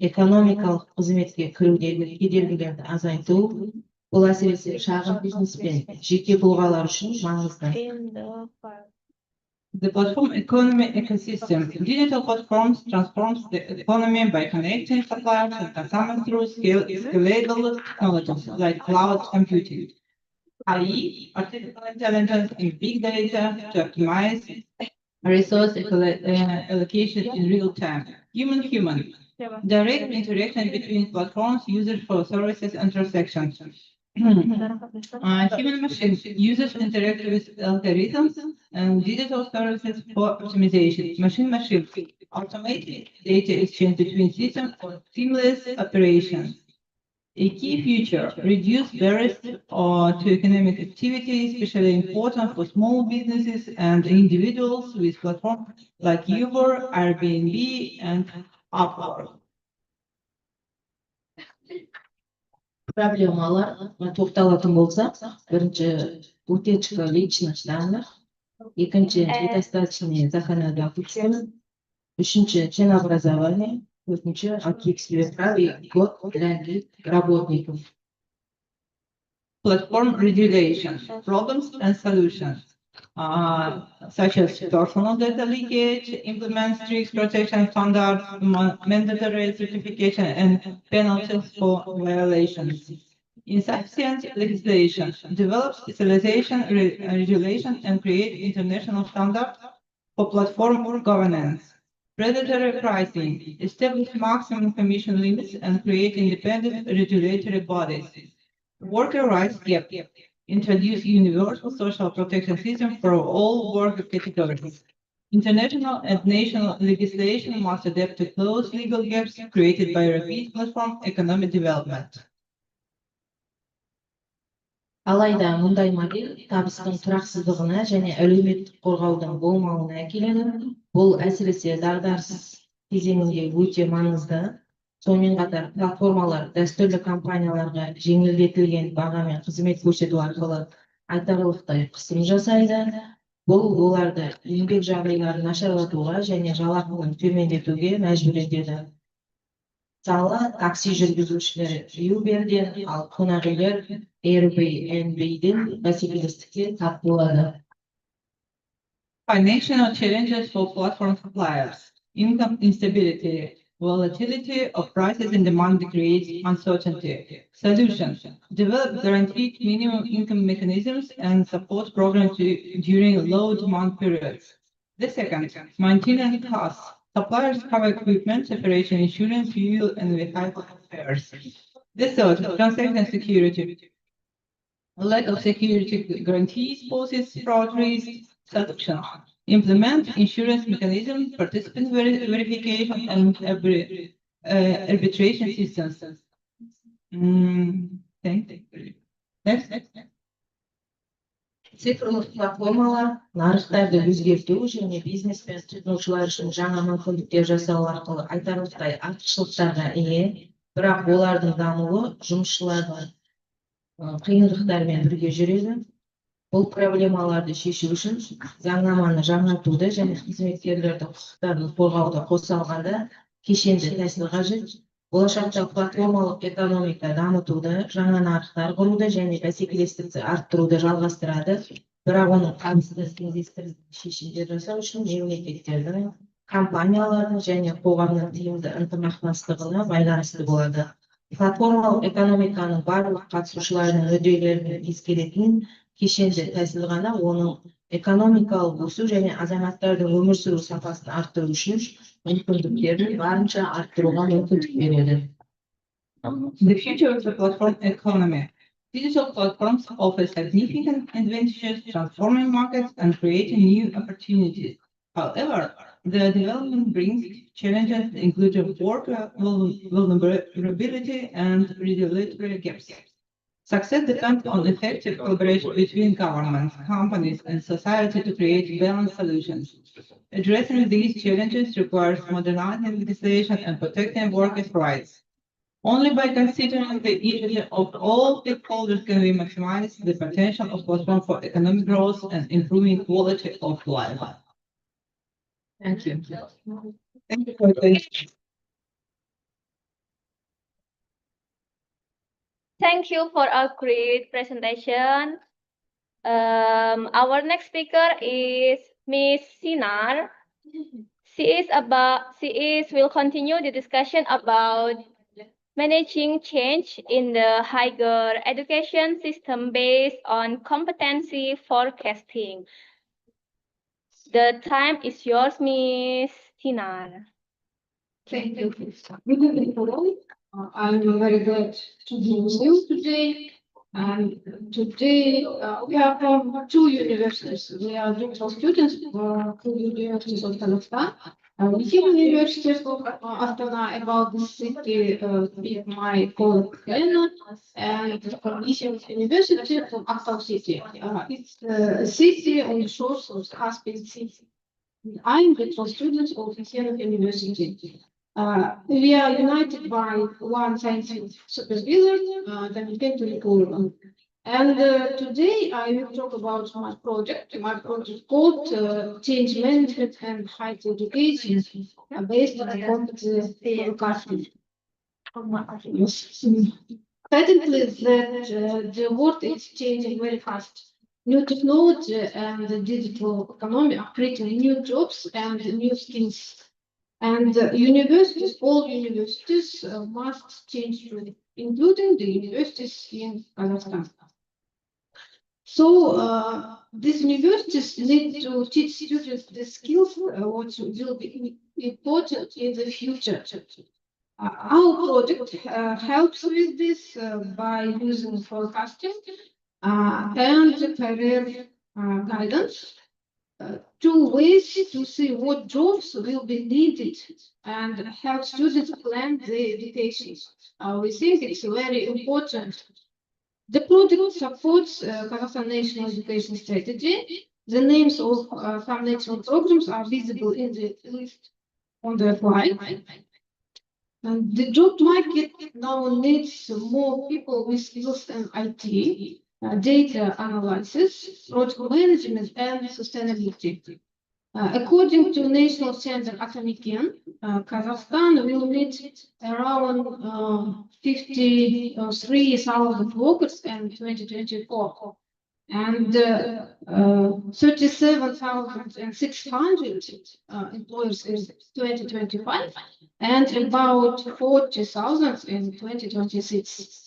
экономикалық қызметке кірудегі кедергілерді азайту. Бұл әсіресе шағын бизнес пен жеке тұлғалар үшін маңызды. The platform economy ecosystem. Digital platforms transforms the economy by connecting suppliers and customers through scalable technologies like cloud computing, i.e., artificial intelligence and big data to optimize resource allocation in real time. Human. Direct interaction between platforms, users for services and transactions. Human machine. Users interact with algorithms and digital services for optimization. Machine. Automated data exchange between systems for seamless operations. A key feature, reduce barriers to economic activity, especially important for small businesses and individuals with platforms like Uber, Airbnb, and Upwork. Проблемалар тоқталатын болсақ, бірінші утечка личных данных, екінші недостаточные законодательства, үшінші ценообразование, төртінші отсутствие прав и год для работников. Platform regulation, problems and solutions, such as personal data leakage, implement strict protection standards, mandatory certification, and penalties for violations. Insufficient legislation, develop specialization regulation and create international standards for platform governance. Predatory pricing, establish maximum commission limits and create independent regulatory bodies. Worker rights gap, introduce universal social protection system for all worker categories. International and national legislation must adapt to close legal gaps created by rapid platform economic development. Алайда мұндай модель табыстың тұрақсыздығына және әлеуметтік қорғаудың болмауына әкеледі. Бұл әсіресе дағдарыс кезеңінде өте маңызды. Сонымен қатар платформалар дәстүрлі компанияларға жеңілдетілген бағамен қызмет көрсету арқылы айтарлықтай қысым жасайды. Бұл оларды еңбек жағдайларын нашарлатуға және жалақыны төмендетуге мәжбүр етеді. Мысалы, такси жүргізушілері Uberден, ал қонақүйлер Airbnb'ден бәсекелестікке тап болады. Financial challenges for platform suppliers. Income instability, volatility of prices and demand creates uncertainty. Solutions. Develop guaranteed minimum income mechanisms and support programs during low demand periods. The second, maintenance costs. Suppliers cover equipment, separation insurance, fuel, and vehicle repairs. The third, transaction security. Lack of security guarantees poses fraud risk. Solution. implement insurance mechanisms, participant verification, and arbitration systems. Thank you. Next. Цифрлық платформалар нарықтарды өзгерту және бизнес пен тұтынушылар үшін жаңа мүмкіндіктер жасау арқылы айтарлықтай артықшылықтарға ие, бірақ олардың дамуы жұмысшылардың қиындықтармен бірге жүреді. Бұл проблемаларды шешу үшін заңнаманы жаңартуды және қызметкерлердің құқықтарын қорғауды қоса алғанда кешенді тәсіл қажет. Болашақта платформалық экономика дамытуды, жаңа нарықтар құруды және бәсекелестікті арттыруды жалғастырады. Бірақ оның табысты теңдестірілген шешімдер жасау үшін мемлекеттердің, компаниялардың және қоғамның тиімді ынтымақтастығына байланысты болады. Платформалық экономиканың барлық қатысушыларының мүдделерін ескеретін кешенді тәсіл ғана оның экономикалық өсу және азаматтардың өмір сүру сапасын арттыру үшін мүмкіндіктерін барынша арттыруға мүмкіндік береді. The future of the platform economy. Digital platforms offer significant advantages, transforming markets and creating new opportunities. However, the development brings challenges including worker vulnerability and regulatory gaps. Success depends on effective collaboration between governments, companies, and society to create balanced solutions. Addressing these challenges requires modernizing legislation and protecting workers' rights. Only by considering the interest of all stakeholders can we maximize the potential of platform for economic growth and improving quality of life. Thank you. Thank you for this. Thank you for a great presentation. Our next speaker is Miss Sinar. She will continue the discussion about managing change in the higher education system based on competency forecasting. The time is yours, Miss Sinar. Thank you. Good evening, everyone. I'm very glad to be with you today. And today we are from two universities. We are doctoral students from universities of Kazakhstan. We have University of Astana about the city with my colleague Helena, and from University from Aktau City. It's a city on the shores of Caspian Sea. I'm a doctoral student of Kiev University. We are united by one scientific supervisor, the Military Program. And today I will talk about my project. My project called Change Management and Higher Education based on competency forecasting. Patently that the world is changing very fast. New technology and the digital economy are creating new jobs and new skills. And universities, all universities must change, including the universities in Kazakhstan. So these universities need to teach students the skills which will be important in the future. Our project helps with this by using forecasting and career guidance. Two ways to see what jobs will be needed and help students plan their education. We think it's very important. The project supports Kazakhstan National Education Strategy. The names of some national programs are visible in the list on the slide. And the job market now needs more people with skills in IT. Data analysis, project management, and sustainability. According to National Center Atomican, Kazakhstan will need around 53,000 workers in 2024 and 37,600 employers in 2025 and about 40,000 in 2026.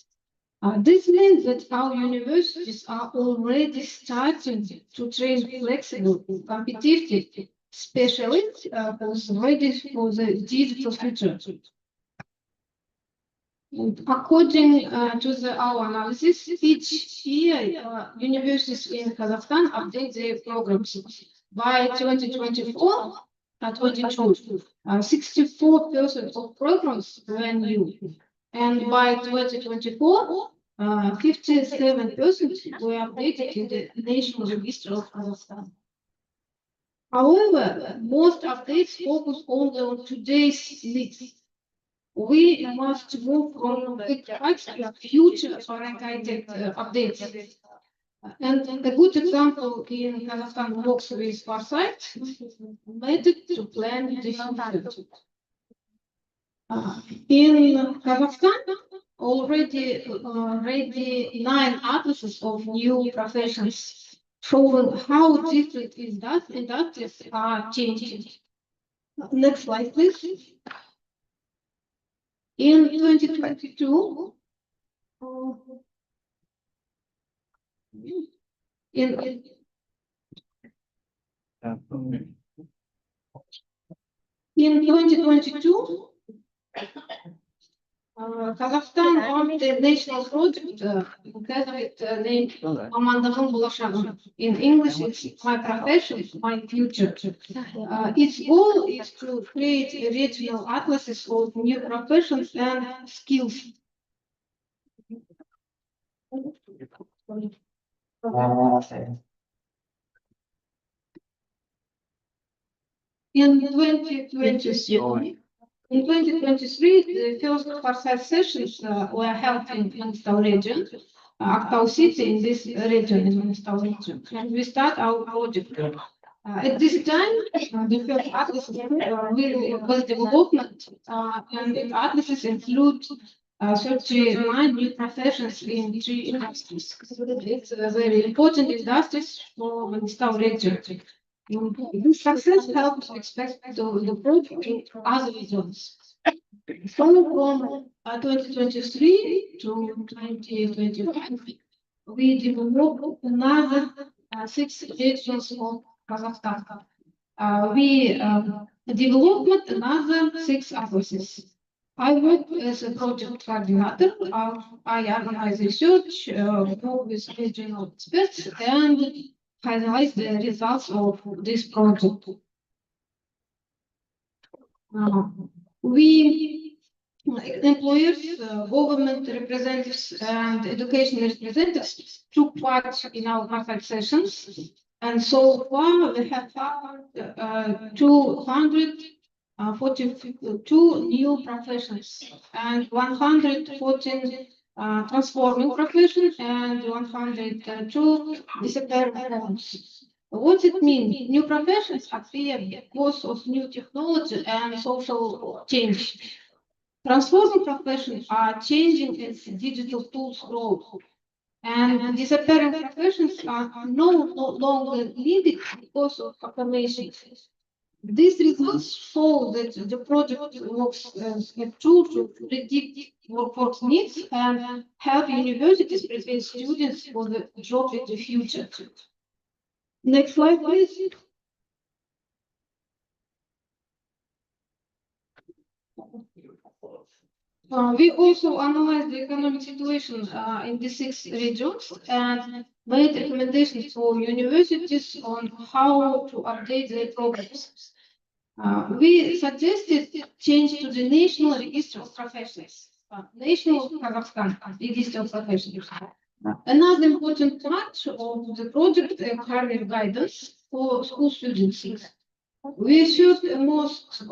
This means that our universities are already starting to train flexible, competitive specialists who's ready for the digital future. And according to our analysis, each year universities in Kazakhstan update their programs. by 2024, 22, 64% of programs were new. And by 2024, 57% were updated in the National Register of Kazakhstan. However, most updates focus only on today's needs. We must move from quick hacks to future-oriented updates. And a good example in Kazakhstan works with Farsight, made it to plan the future. In Kazakhstan, already 9 atlases of new professions showing how different industries are changing. Next slide, please. In 2022, in 2022, Kazakhstan launched the national project together with named Командамın Болашағы. In English, it's My Profession, My Future. Its goal is to create regional atlases of new professions and skills. In 2023, the first Farsight sessions were held in Mangistau region, Aktau city in this region, in Mangistau region. And we start our project. At this time, the first atlases was development, and atlases include 39 new professions in 3 industries. It's very important industries for Mangistau region. This success helps expand the project in other regions. So from 2023 to 2025, we developed another 6 regions of Kazakhstan. We developed another 6 atlases. I work as a project coordinator. I organize research, work with regional experts, and finalize the results of this project. We, employers, government representatives, and education representatives took part in our Farsight sessions. And so far, we have found 242 new professions and 114 transforming professions and 102 disappearing forms. What does it mean? New professions appear because of new technology and social change. Transforming professions are changing as digital tools grow. And disappearing professions are no longer needed because of automation. These results show that the project works as a tool to predict workforce needs and help universities prepare students for the job in the future. Next slide, please. We also analyzed the economic situation in the 6 regions and made recommendations for universities on how to update their programs. We suggested change to the National Register of Professions, National Kazakhstan Register of Professions. Another important part of the project career guidance for school students. We served almost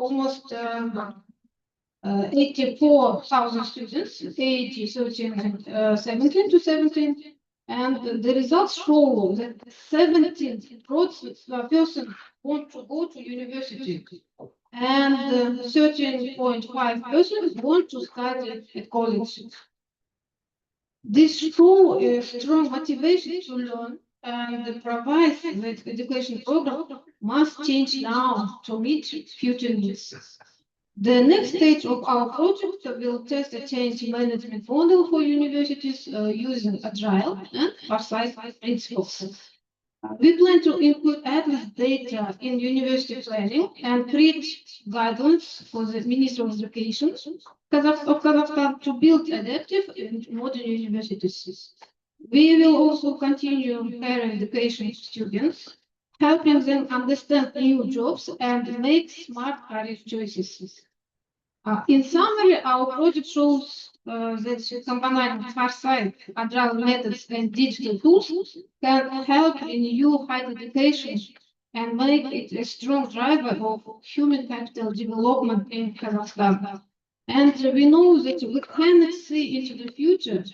84,000 students, age 13 and 17 to 17, and the results show that 17% want to go to university, and 13.5% want to study at college. This shows a strong motivation to learn and provides that education program must change now to meet future needs. The next stage of our project will test a change management model for universities using Agile and Farsight principles. We plan to include Atlas data in university planning and create guidelines for the Ministry of Education of Kazakhstan to build adaptive and modern universities. We will also continue higher education students, helping them understand new jobs and make smart career choices. In summary, our project shows that combining foresight, agile methods, and digital tools can help in new higher education and make it a strong driver of human capital development in Kazakhstan. And we know that we cannot see into the future,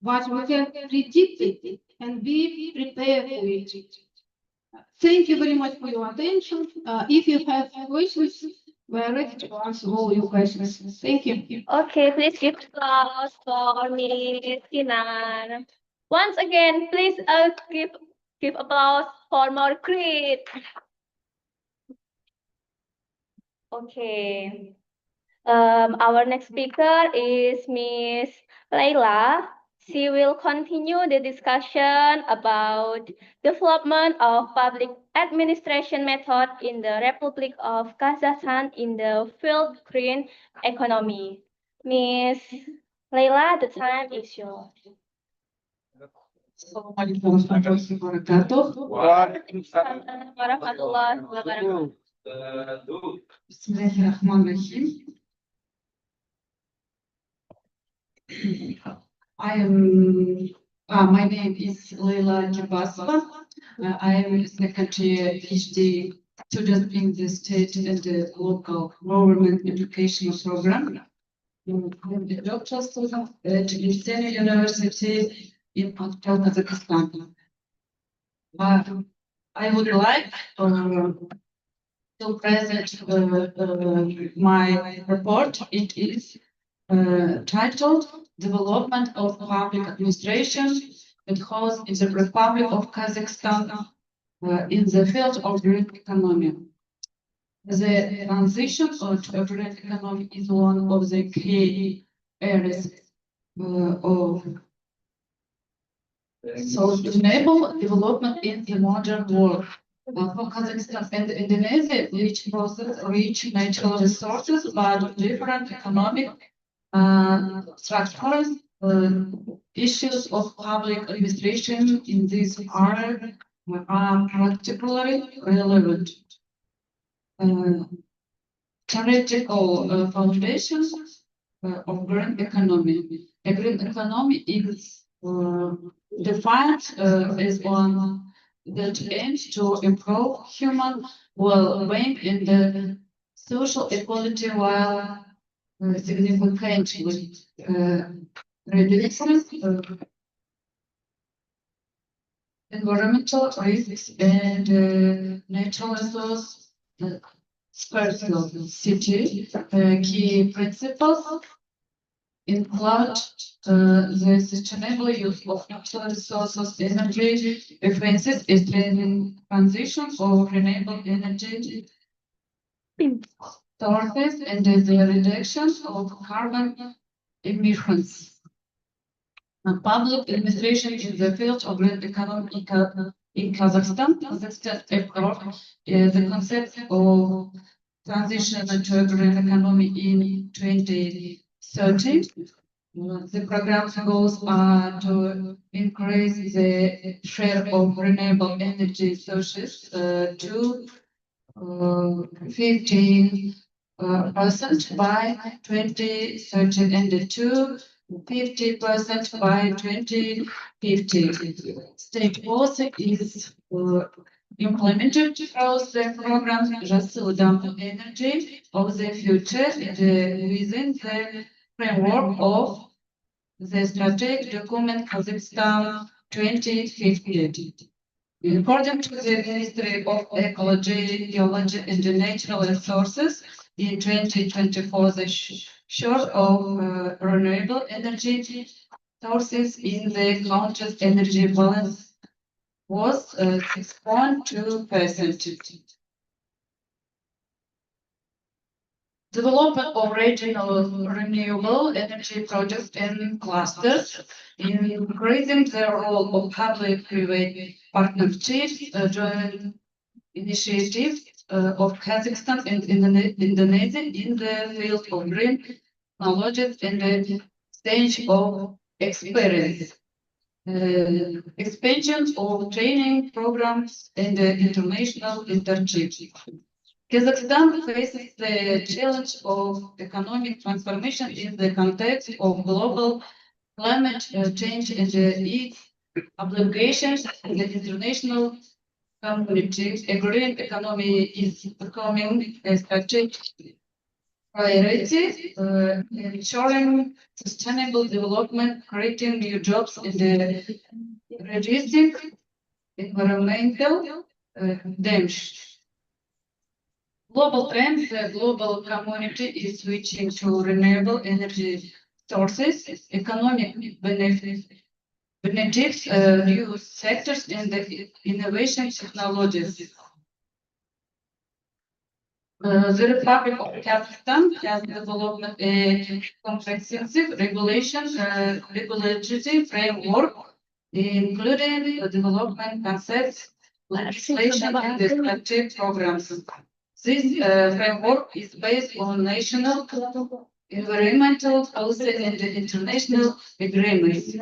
but we can predict it and be prepared for it. Thank you very much for your attention. If you have questions, we are ready to answer all your questions. Thank you. Okay, please give applause for Miss Sinan. Once again, please give applause for more Creed. Okay. Our next speaker is Miss Layla. She will continue the discussion about development of public administration method in the Republic of Kazakhstan in the field green economy. Miss Layla, the time is yours. Assalamualaikum warahmatullahi wabarakatuh. Warahmatullahi wabarakatuh. Bismillahirrahmanirrahim. My name is Leila Kibasova. I am a second year PhD student in the state and the local government educational program. I'm a doctoral student at Lesture University in Moscow, Kazakhstan. I would like to present my report. It is titled Development of Public Administration and House in the Republic of Kazakhstan in the field of green economy. The transition to a green economy is one of the key areas of sustainable development in the modern world. For Kazakhstan and Indonesia, which possess rich natural resources but different economic structures, issues of public administration in this area are particularly relevant. Theoretical foundations of green economy. A green economy is defined as one that aims to improve human well-being and the social equality while significantly reducing environmental risks and natural resource scarcity. Key principles include the sustainable use of natural resources, energy efficiency, and transition of renewable energy sources, and the reduction of carbon emissions. Public administration in the field of green economy in Kazakhstan. Kazakhstan approached the concept of transition to a green economy in 2030. The program's goals are to increase the share of renewable energy sources to 15% by 2030 and to 50% by 2050. State policy is implemented through the program Just Energy of the Future within the framework of the strategic document Kazakhstan 2050. According to the Ministry of Ecology, Geology and Natural Resources, in 2024, the share of renewable energy sources in the country's energy balance was 6.2%. Development of regional renewable energy projects and clusters, increasing the role of public-private partnerships, joint initiatives of Kazakhstan and Indonesia in the field of green technologies and the exchange of experience. expansion of training programs and international internship. Kazakhstan faces the challenge of economic transformation in the context of global climate change and its obligations to the international community. A green economy is becoming a strategic priority, ensuring sustainable development, creating new jobs, and reducing environmental damage. Global trends, the global community is switching to renewable energy sources, economic benefits, new sectors, and the innovation technologies. The Republic of Kazakhstan has developed a comprehensive regulatory framework, including the development concepts, legislation, and the strategic programs. This framework is based on national environmental policy and international agreements,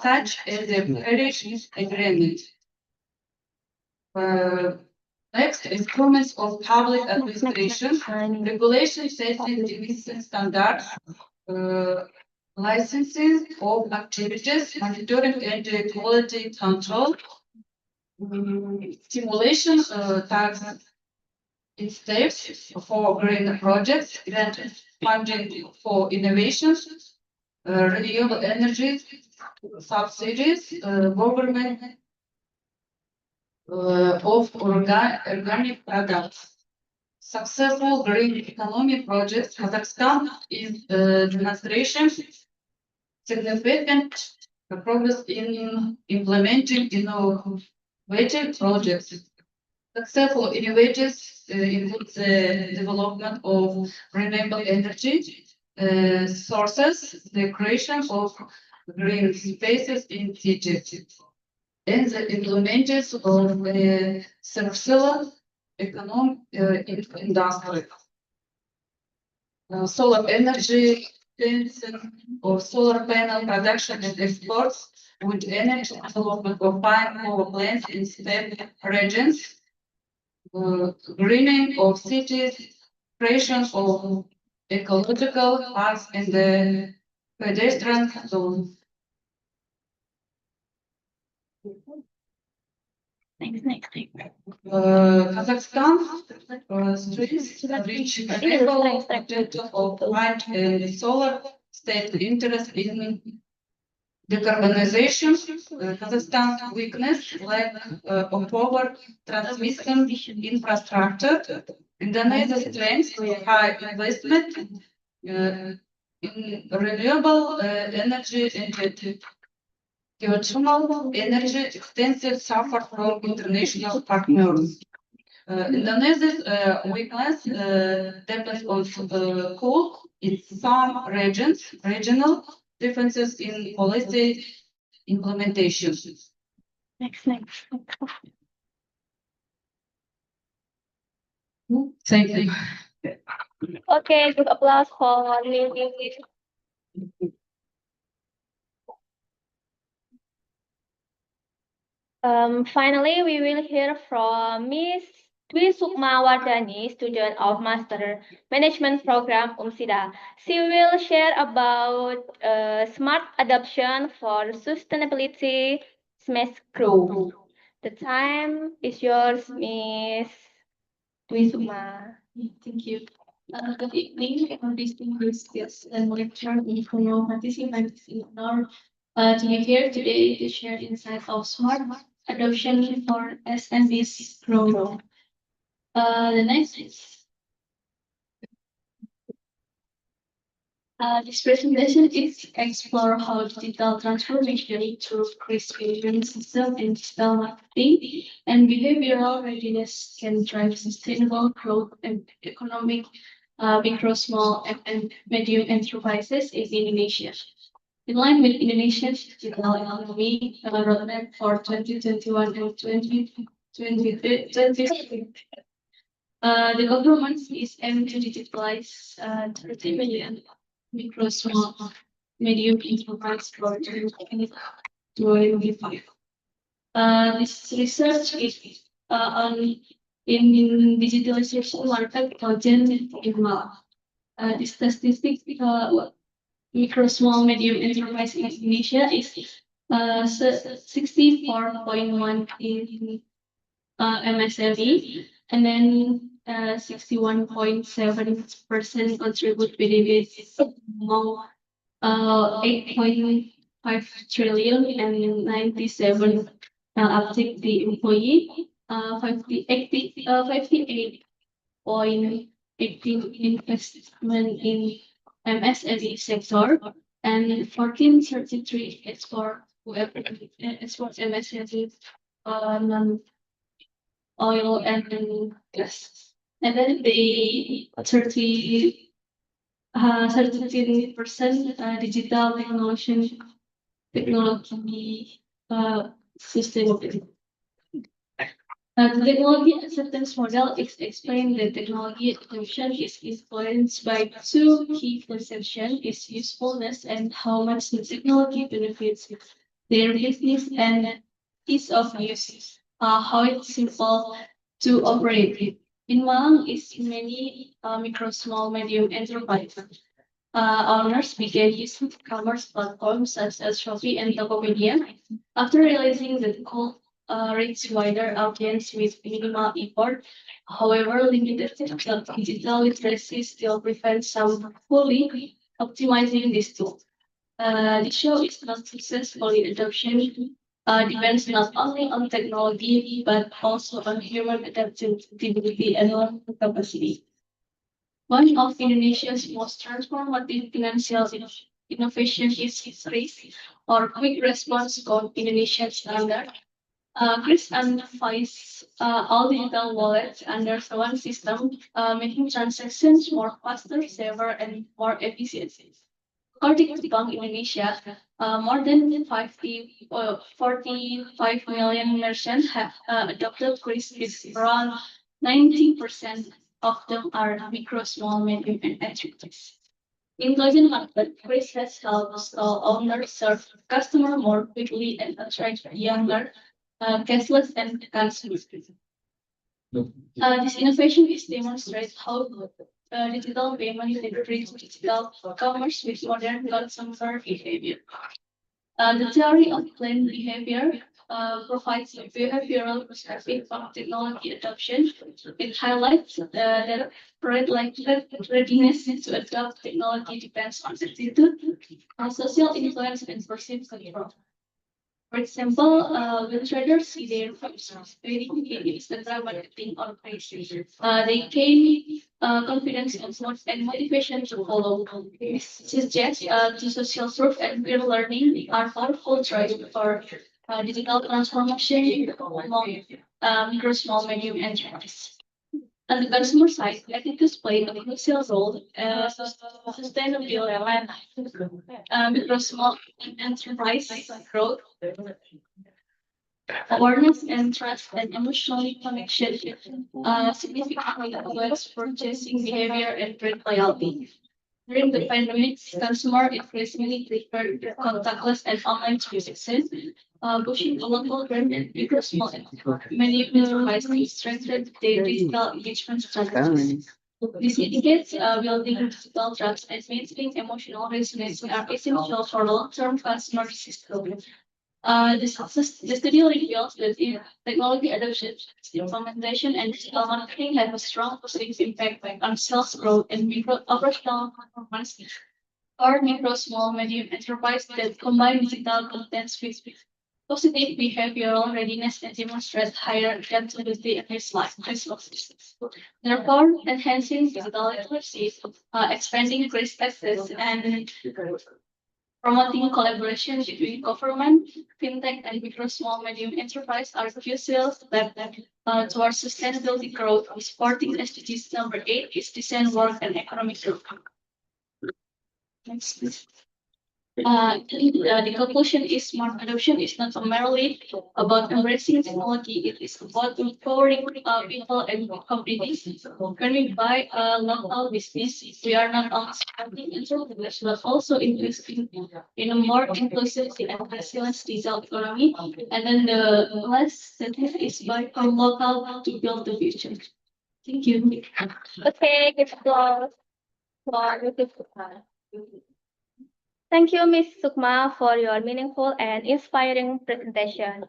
such as the Paris Agreement. Next, instruments of public administration, regulation setting emission standards, licensing of activities, monitoring and quality control, stimulation tax steps for green projects, grant funding for innovations, renewable energy subsidies, government of organic products. Successful green economy projects. Kazakhstan is demonstration significant progress in implementing innovative projects. Successful innovators include the development of renewable energy sources, the creation of green spaces in cities, and the implementation of a circular economic industry. Solar energy, of solar panel production and exports, wind energy development of fine power plants in steppe regions, greening of cities, creation of ecological parks and the pedestrian zones. Kazakhstan streets reach equal potential of wind and solar state interest in decarbonization. Kazakhstan weakness lack of power transmission infrastructure. Indonesia's strength high investment in renewable energy and geothermal energy extensive support from international partners. Indonesia's weakness depends on coal in some regions, regional differences in policy implementation. Next. Thank you. Okay, good applause for Lily. Finally, we will hear from Miss Dwi Sukma Wardani, student of Master Management Program UMSIDA. She will share about smart adoption for sustainability SMES crew. The time is yours, Miss Dwi Sukma. Thank you. Good evening, distinguished guests and lecturers and fellow participants in our to be here today to share insights of smart adoption for SMEs growth. The next is this presentation is explore how digital transformation through risk management system and digital marketing and behavioral readiness can drive sustainable growth and economic micro, small, and medium enterprises in Indonesia. In line with Indonesia's digital economy roadmap for 2021 and 2023, the government is aiming to digitalize 30 million micro, small, medium enterprise for 2025. 2025. This research is on in digitalization market project in Malang. The statistics micro, small, medium enterprise in Indonesia is 64.1 in MSME, and then 61.7% contribute within among 8.5 trillion and 97 active the employee, 58.18 investment in MSME sector, and 1433 export MSME non oil and gas. And then the 13% digital technology sustainability. The technology acceptance model is explained that technology adoption is influenced by two key conceptions: its usefulness and how much the technology benefits their business, and ease of use, how it's simple to operate. In Malang, is many micro, small, medium enterprises. Owners began using commerce platforms such as Shopee and Tokopedia after realizing that could reach wider audience with minimal effort. However, limited digital literacy still prevents some fully optimizing this tool. The show is not successfully adoption depends not only on technology but also on human adaptability and learning capacity. One of Indonesia's most transformative financial innovation is KRIS, or Quick Response Code Indonesian Standard. KRIS unifies all digital wallets under one system, making transactions more faster, safer, and more efficient. According to Bank Indonesia, more than 45 million merchants have adopted KRIS, with around 90% of them are micro, small, medium, and enterprises. In closing market, KRIS has helped owners serve customer more quickly and attract younger, cashless and consumers. This innovation is demonstrates how digital payment integrates digital commerce with modern consumer behavior. The theory of planned behavior provides a behavioral perspective of technology adoption. It highlights that readiness to adopt technology depends on attitude, social influence, and perceived control. For example, when traders see their firms trading in Instagram marketing or Facebook, they gain confidence and motivation to follow. This suggests to social proof and peer learning are powerful drivers for digital transformation among micro, small, medium enterprises. On the consumer side, attitudes play a crucial role as sustainability, micro, small enterprise growth, awareness and trust and emotional connection significantly influence purchasing behavior and brand loyalty. During the pandemic, consumers increasingly preferred contactless and online transactions, pushing a local brand and micro, small and medium enterprises to strengthen their digital engagement strategies. This indicates building digital trust and maintaining emotional resonance are essential for long-term customer success. The study reveals that technology adoption, implementation, and digital marketing have a strong positive impact on sales growth and operational performance. Or micro, small, medium enterprise that combine digital contents with positive behavioral readiness and demonstrate higher adaptability and resources. Therefore, enhancing digital literacy, expanding risk access, and promoting collaboration between government, fintech, and micro, small, medium enterprise are crucial steps towards sustainability growth, supporting SDGs number 8 is decent work and economic growth. Next, please. The conclusion is smart adoption is not merely about embracing technology, it is about empowering people and communities. When we buy a local business, we are not only supporting entrepreneurs, but also investing in a more inclusive and resilient digital economy. And then the last sentence is buy from local to build the future. Thank you. Okay, give applause for Mrs. Sukma. Thank you, Ms. Sukma, for your meaningful and inspiring presentation.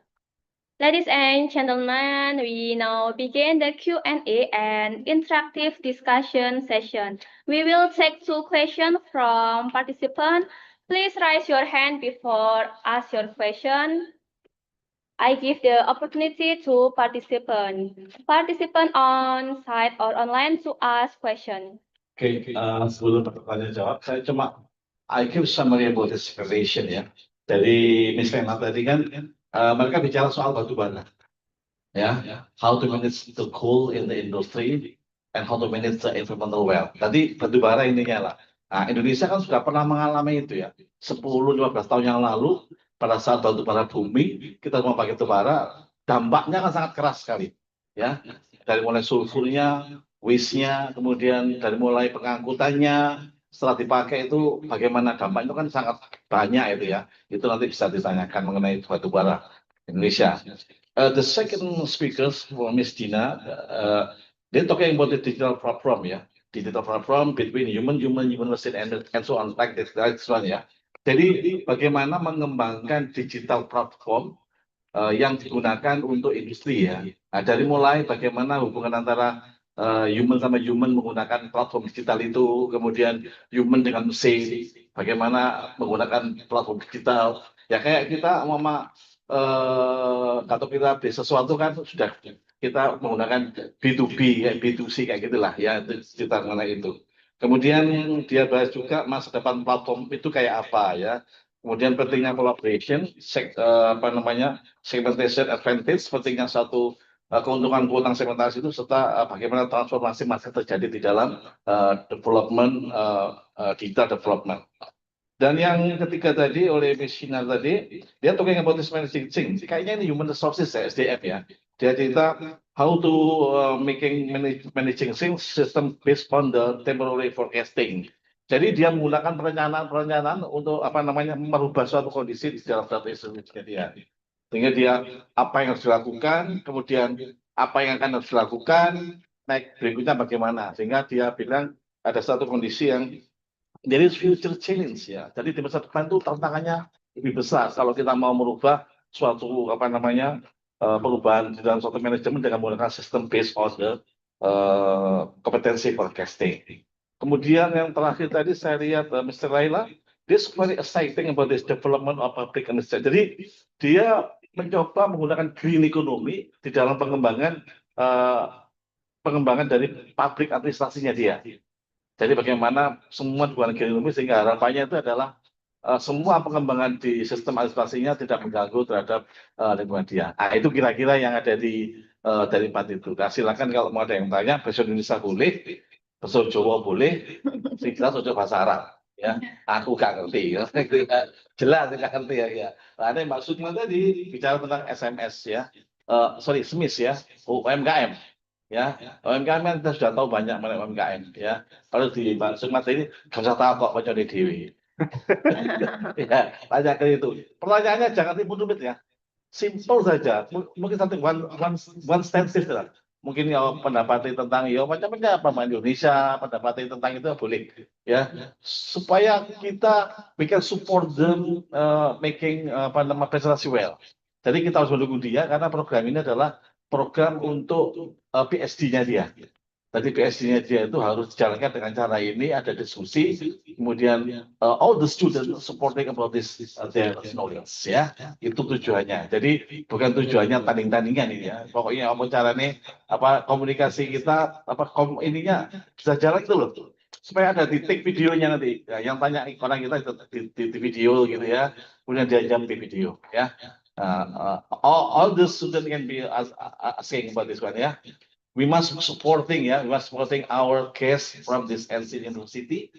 Ladies and gentlemen, we now begin the Q&A and interactive discussion session. We will take 2 questions from participants. Please raise your hand before ask your question. I give the opportunity to participant on site or online to ask question. Oke, sebelum bertanya jawab, saya cuma I give summary about this preparation ya. Dari Miss Lena tadi kan, mereka bicara soal batu bara, ya, how to manage the coal in the industry and how to manage the environmental well. Tadi batu bara ininya lah. Nah, Indonesia kan sudah pernah mengalami itu ya. 10-15 tahun yang lalu, pada saat batu bara booming, kita mau pakai batu bara, dampaknya kan sangat keras sekali, ya. Dari mulai sulfurnya, waste-nya, kemudian dari mulai pengangkutannya, setelah dipakai itu bagaimana dampaknya itu kan sangat banyak itu ya. Itu nanti bisa ditanyakan mengenai batu bara Indonesia. The second speakers for Miss Dina, they're talking about the digital platform ya, digital platform between human machine and so on like this one ya. Jadi bagaimana mengembangkan digital platform yang digunakan untuk industri ya. Nah, dari mulai bagaimana hubungan antara human sama human menggunakan platform digital itu, kemudian human dengan mesin, bagaimana menggunakan platform digital. Ya kayak kita kalau kita beli sesuatu kan sudah kita menggunakan B2B, B2C kayak gitulah ya, itu cerita mengenai itu. Kemudian dia bahas juga masa depan platform itu kayak apa ya. Kemudian pentingnya collaboration, segmentation advantage, pentingnya satu keuntungan segmentasi itu serta bagaimana transformasi masih terjadi di dalam development digital development. Dan yang ketiga tadi oleh Miss Shina tadi, dia talking about this managing thing. Kayaknya ini human resources ya, SDM ya. Dia cerita how to managing things system based on the temporary forecasting. Jadi dia menggunakan perencanaan untuk merubah suatu kondisi di dalam data instrumennya dia. Sehingga dia apa yang harus dilakukan, kemudian apa yang akan harus dilakukan, naik berikutnya bagaimana. Sehingga dia bilang ada satu kondisi yang there is future challenge ya. Jadi di masa depan itu tantangannya lebih besar kalau kita mau merubah suatu perubahan di dalam suatu manajemen dengan menggunakan sistem based on the kompetensi forecasting. Kemudian yang terakhir tadi saya lihat Mr. Laila, this very exciting about this development of public administration. Jadi dia mencoba menggunakan green economy di dalam pengembangan dari publik administrasinya dia. Jadi bagaimana semua hubungan geonomi sehingga harapannya itu adalah semua pengembangan di sistem administrasinya tidak mengganggu terhadap lingkungan dia. Nah, itu kira-kira yang ada dari 4 itu. Nah, silakan kalau mau ada yang tanya, bahasa Indonesia boleh, bahasa Jawa boleh, jelas saja bahasa Arab. Ya, aku gak ngerti. Ya. Jelas gak ngerti ya. Nah, ini maksudnya tadi bicara tentang SMS ya, SMIS ya, UMKM. Ya, UMKM kan kita sudah tahu banyak mengenai UMKM ya. Kalau di Sukmat ini gak usah tahu kok baca di dewi. Ya, tanyakan itu. Pertanyaannya jangan rumit ya. Simple saja. Mungkin satu one sentence lah. Mungkin ya pendapatnya tentang ya macam-macam apa Indonesia, pendapatnya tentang itu boleh ya. Supaya kita we can support them making prestasi well. Jadi kita harus mendukung dia karena program ini adalah program untuk PSD-nya dia. Tadi PSD-nya dia itu harus dijalankan dengan cara ini, ada diskusi, kemudian all the students supporting about this their knowledge ya, itu tujuannya. Jadi bukan tujuannya tanding-tandingan ini ya. Pokoknya apa caranya komunikasi kita ininya bisa jalan itu loh. Supaya ada titik videonya nanti. Ya, yang tanya orang kita itu di video gitu ya. Kemudian dia jam di video ya. All the students can be asking about this one ya. We must supporting our case from this NC University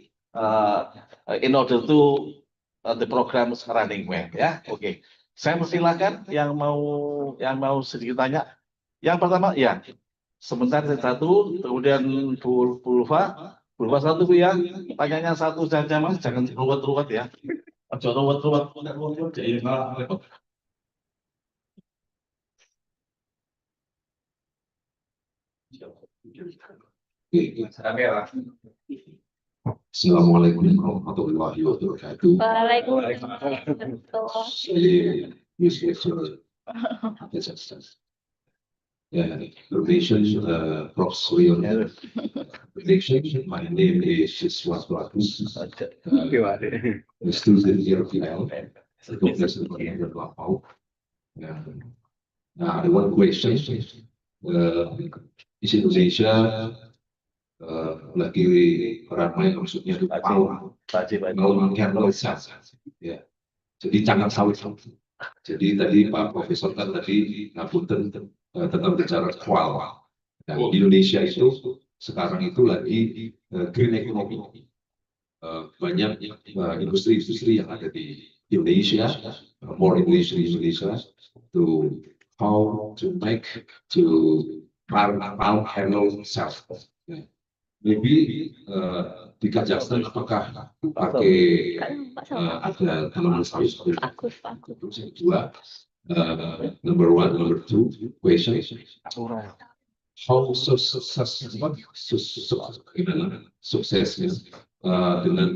in order to the program is running well ya. Oke. Saya persilakan yang mau sedikit tanya. Yang pertama ya. Sebentar satu, kemudian Pulva satu Bu ya. Tanyanya satu saja Mas, jangan ruwet-ruwet ya. Jangan ruwet-ruwet. Jadi repot. Assalamualaikum warahmatullahi wabarakatuh. Waalaikumsalam. Saya Yusuf. Relation, Prof. Suryo. Relation, my name is Siswas Bagus. Student here of PL. Professor Peter Lapau. Ada one question. Di Indonesia lagi ramai maksudnya mau kernel cell. Ya. Jadi jangan sawit. Jadi tadi Pak Profesor kan tadi ngapunten tentang bicara kual. Nah, di Indonesia itu sekarang itu lagi green economy. Banyak industri-industri yang ada di Indonesia, more industry Indonesia, to how to make to palm kernel cells. Maybe di Kazakhstan apakah pakai ada tanaman sawit? Dua, number one, number two question. How suksesnya dengan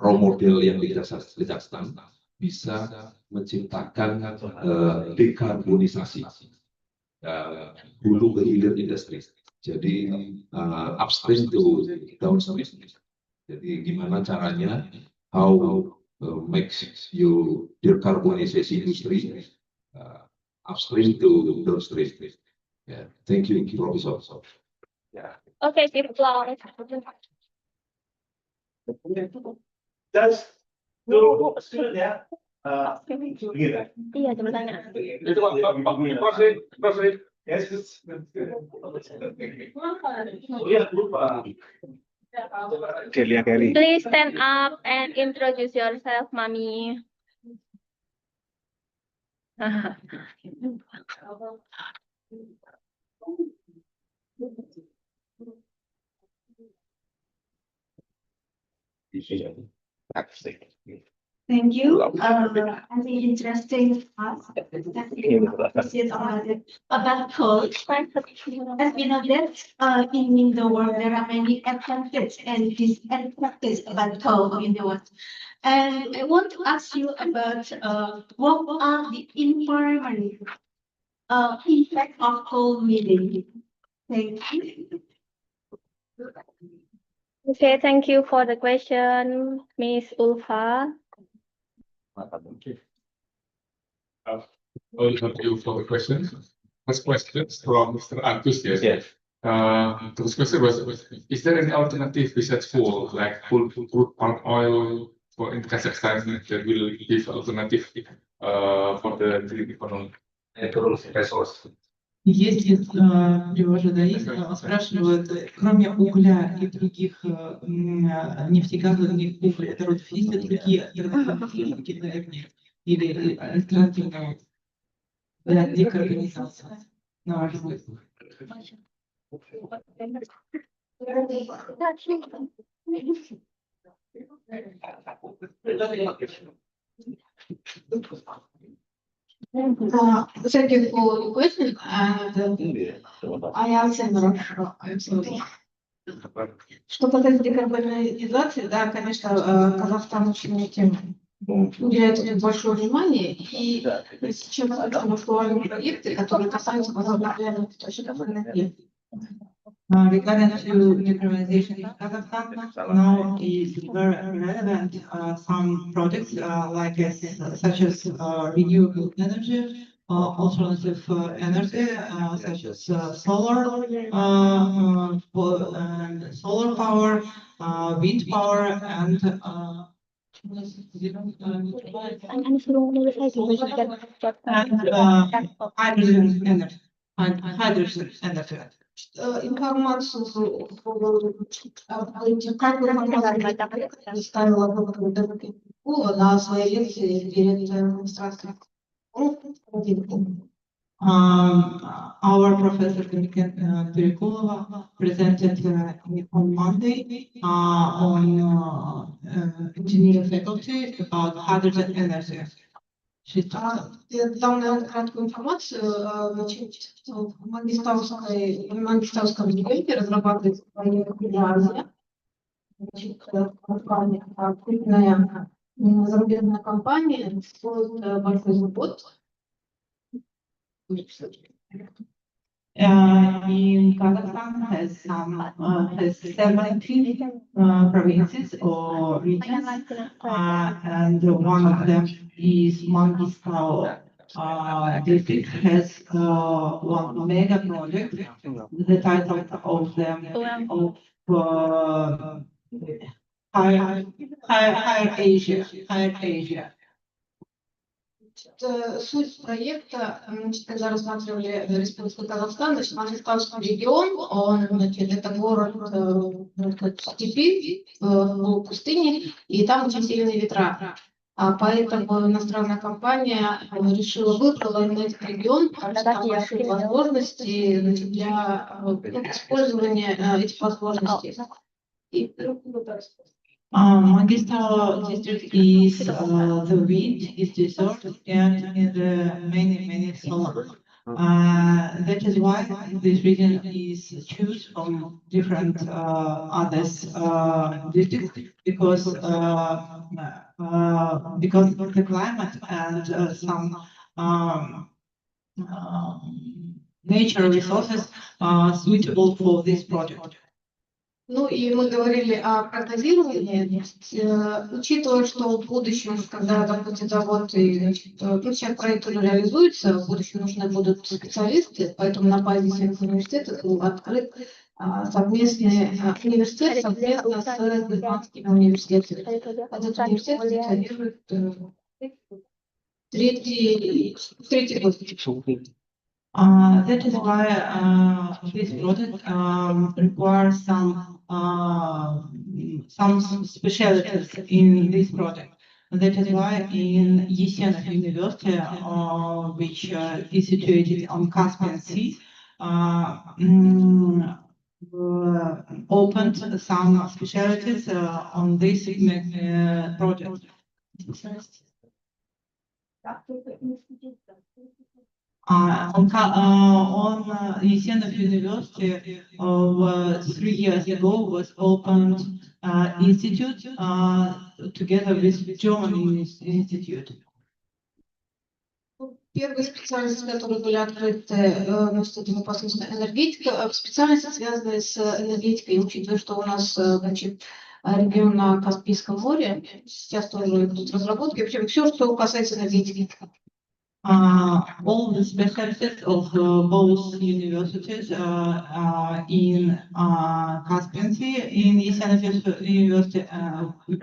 role model yang di Kazakhstan bisa menciptakan dekarbonisasi hulu ke hilir industri. Jadi upstream to downstream. Jadi gimana caranya how make you decarbonization industry upstream to downstream. Yeah, thank you, Professor. Ya. Oke, keep applause. Just dulu student ya. Begitu. Iya, coba tanya. Itu Prof. Yes. Iya, lupa. Celia Kelly. Please stand up and introduce yourself, Mami. Thank you. As interesting us, about coal. As we know that in the world there are many advantages and disadvantages about coal in the world. And I want to ask you about what are the environment effect of coal mining. Thank you. Okay, thank you for the question, Miss Ulfa. Thank you for the question. First question from Mr. Agus, yes. Yes. The first question was, is there any alternative besides coal, like full crude palm oil for in Kazakhstan that will give alternative for the green economy? Есть ли, его журналисты спрашивают, кроме угля и других нефтегазовых углеводородов, есть ли другие альтернативы энергии или альтернативные для декарбонизации, на ваш взгляд? Thank you for the question. And I answer in Russian. I'm sorry. Что касается декарбонизации, да, конечно, Казахстан очень этим уделяет этому большое внимание. И сейчас актуальные проекты, которые касаются возобновляемых источников энергии. Regarding to decarbonization in Kazakhstan, now is very relevant some projects such as renewable energy, alternative energy such as solar power, wind power, and hydrogen energy. Информацию как бы представила на своей лекции перед администрацией. Our professor Perikulova presented on Monday on engineering faculty about hydrogen energy. She talked. Дам наверное, краткую информацию. Значит, в магистровском регионе разрабатывается проект для Азии. Значит, компания, крупная зарубежная компания, строит большой завод. In Kazakhstan has 17 provinces or regions, and one of them is Mangistau district has one mega project. The title of them of Higher Asia. Суть проекта, значит, когда рассматривали Республику Казахстан, значит, Мангистауский регион, он, значит, это город степи, пустыни, и там очень сильные ветра. Поэтому иностранная компания выбрала именно этот регион, потому что там большие возможности, значит, для использования этих возможностей. Mangistau district is the wind is desert and in the many solar. That is why this region is chosen from different others districts because of the climate and some nature resources are suitable for this project. Ну и мы говорили о прогнозировании, учитывая, что в будущем, когда допустим завод, значит, ну, сейчас проект уже реализуется, в будущем нужны будут специалисты, поэтому на базе всех университетов был открыт совместный университет совместно с германскими университетами. Этот университет специализирует третий год. That is why this project requires some specialties in this project. That is why in Yesenov University, which is situated on Caspian Sea, opened some specialties on this project. On Yesenov University, 3 years ago was opened institute together with German institute. Первые специальности, которые были открыты, значит, это непосредственно энергетика, специальности, связанные с энергетикой, учитывая, что у нас, значит, регион на Каспийском море, сейчас тоже идут разработки, вообще все, что касается энергетики. All the specialties of both universities in Caspian Sea, in Yesenov University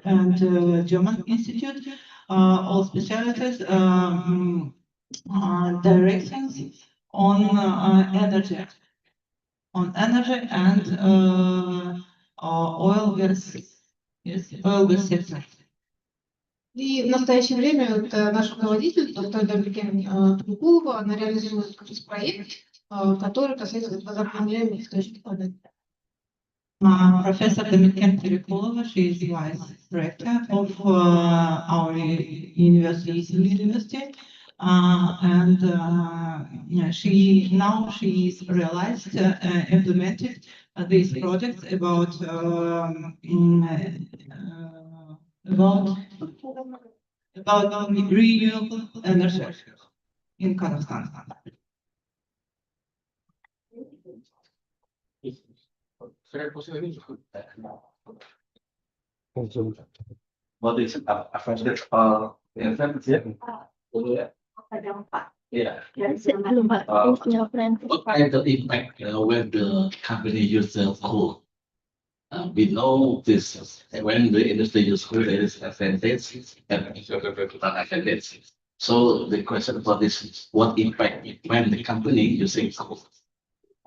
and German Institute, all specialties directions on energy and oil gas sector. И в настоящее время вот, наш руководитель, доктор Перикулова, она реализует проект, который касается возобновляемых источников энергии. Professor Perikulova, she is the vice director of our university, and she is realized implemented these projects about renewable energy in Kazakhstan. What is affected yeah. What kind of impact when the company uses coal? We know this when the industry uses coal, there is advantage and disadvantage. So the question for this is what impact when the company using coal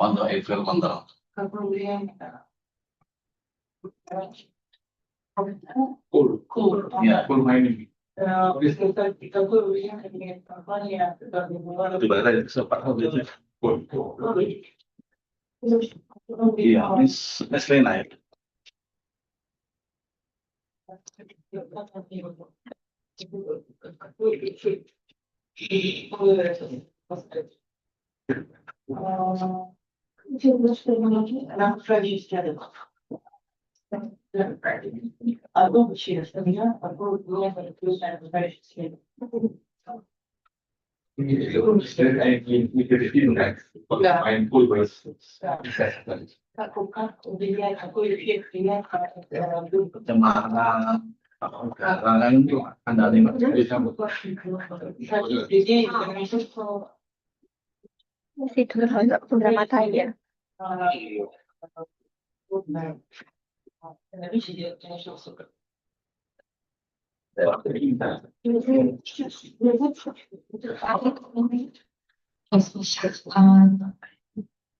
on the April on the Cool. yeah. Cool mining. Di mana itu sempat itu. Cool. Iya, Miss Lena ya. Main pool was. Pencemaran udara itu Anda lihat bisa Masih dulu beberapa tanya.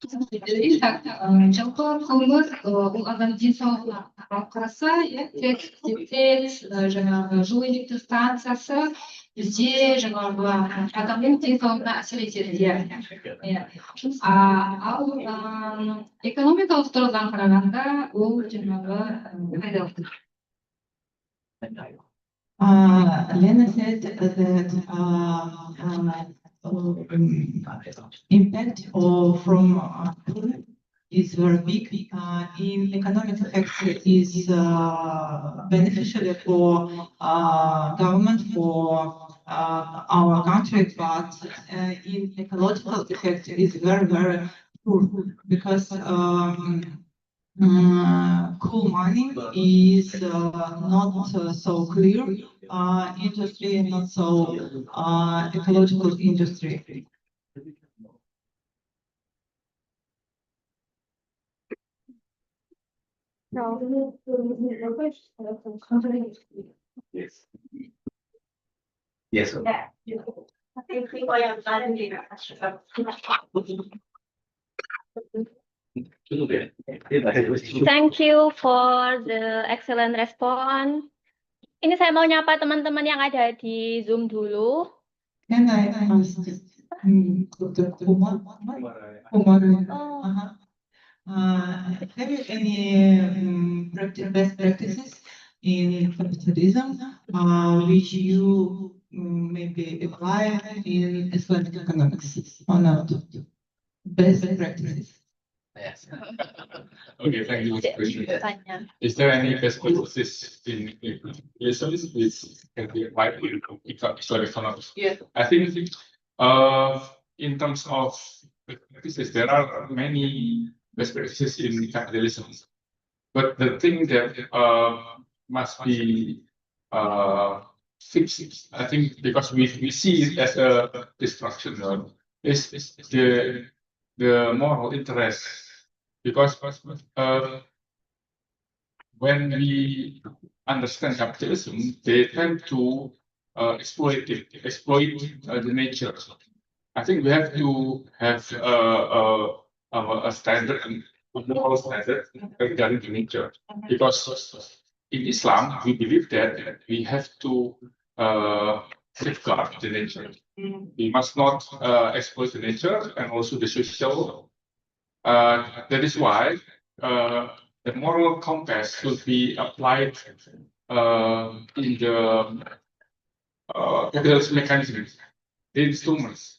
Жалпы қылмыс бұл адам денсаулығына қараса иә жаңағы жылу электр станциясы бізде жаңағы адамның денсаулығына әсер етеді иә ал экономикалық тұрғыдан қарағанда ол жаңағы пайдалы. Lena said that impact from is very big. In economic effects is beneficial for government, for our country, but in ecological effect is very poor because coal mining is not so clear industry, not so ecological industry. yes. Yes. Thank you for the excellent response. Ini saya mau nyapa teman-teman yang ada di Zoom dulu. Can I ask Dr. Kumar? Have you any best practices in capitalism which you maybe apply in Islamic economics or not? Best practices. Yes. Okay, thank you for the question. Is there any best practices in capitalism which can be applied in economics? Yeah. I think in terms of practices, there are many best practices in capitalism. But the thing that must be fixed, I think, because we see it as a destruction, is the moral interest. Because when we understand capitalism, they tend to exploit the nature. I think we have to have a standard, a moral standard regarding the nature. Because in Islam, we believe that we have to safeguard the nature. We must not exploit the nature and also the social. That is why the moral compass should be applied in the capitalist mechanisms, the instruments,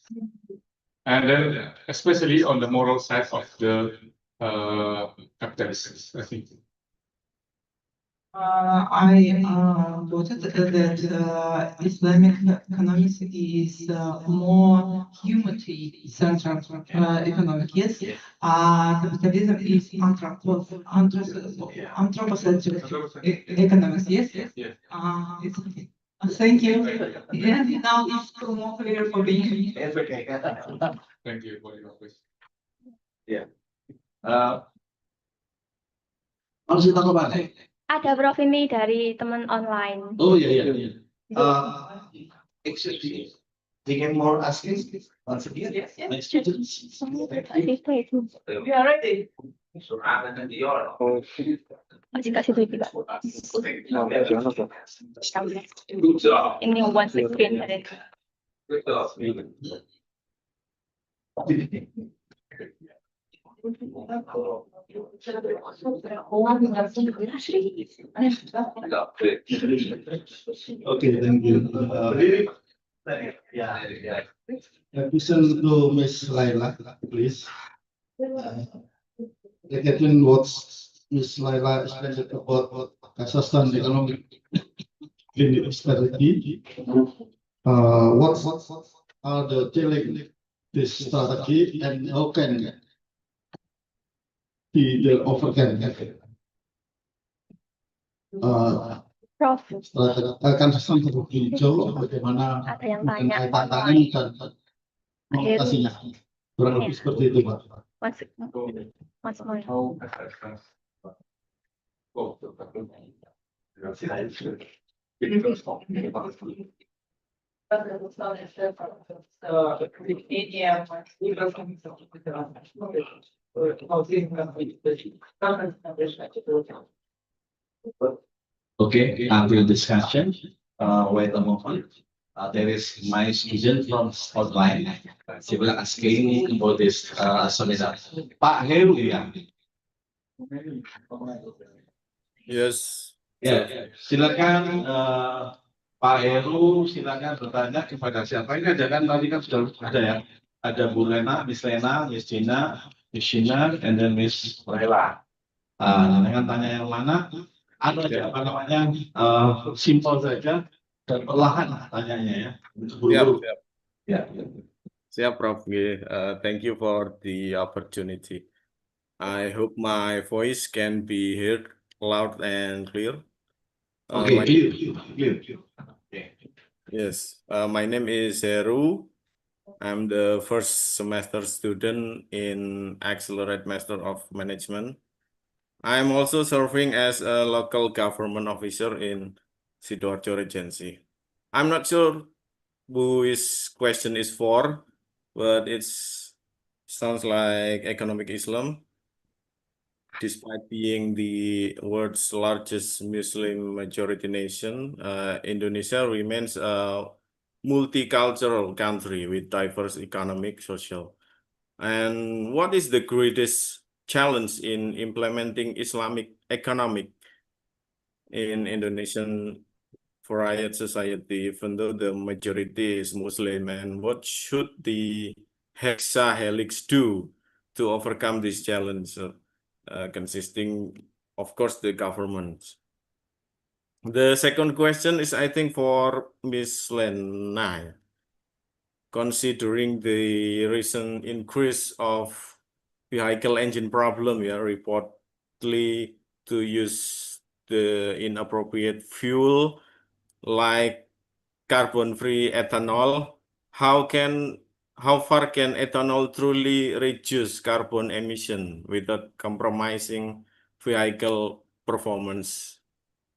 and then especially on the moral side of the capitalists, I think. I noted that Islamic economics is more humanity-centered economic. Yes, capitalism is anthropocentric economics. Yes. Thank you. Yeah, now it's more clear for me. It's okay. Thank you for your question. Yeah. Harus kita kemana? Ada Prof ini dari teman online. Oh iya. Actually, Any more asking? Once again, next students. We are ready. Masih kasih duit juga. Good job. Ini one screen tadi. Okay, thank you. Listen to Miss Laila, please. Again, what Miss Laila explained about Kazakhstan economic strategy. What are the challenges this strategy and how can be overcome? Prof, Akan sampai hijau bagaimana ada yang tanya. tantangan dan mengatasinya. Kurang lebih seperti itu, Pak. Once more. Okay, after discussion, wait a moment. There is my student from online. She will asking about this seminar. Pak Heru, ya. Yes. Ya, silakan Pak Heru, silakan bertanya kepada siapa. Ini ada kan tadi kan sudah ada ya. Ada Bu Lena, Miss Lena, Miss Gina, Miss Shina, and then Miss Rela. Dengan tanya yang mana? Ada aja apa namanya simpel saja dan perlahan tanyanya ya. Siap. Ya. Siap, Prof. Thank you for the opportunity. I hope my voice can be heard loud and clear. Okay, clear. Yes, my name is Heru. I'm the first semester student in Accelerate Master of Management. I'm also serving as a local government officer in Sidoarjo Regency. I'm not sure who his question is for, but it sounds like economic Islam. Despite being the world's largest Muslim majority nation, Indonesia remains a multicultural country with diverse economic, social. And what is the greatest challenge in implementing Islamic economic in Indonesian varied society, even though the majority is Muslim? And what should the hexahelix do to overcome this challenge, consisting, of course, the government? The second question is, I think, for Ms. Lena. Considering the recent increase of vehicle engine problem, reportedly to use the inappropriate fuel like carbon-free ethanol, how far can ethanol truly reduce carbon emission without compromising vehicle performance?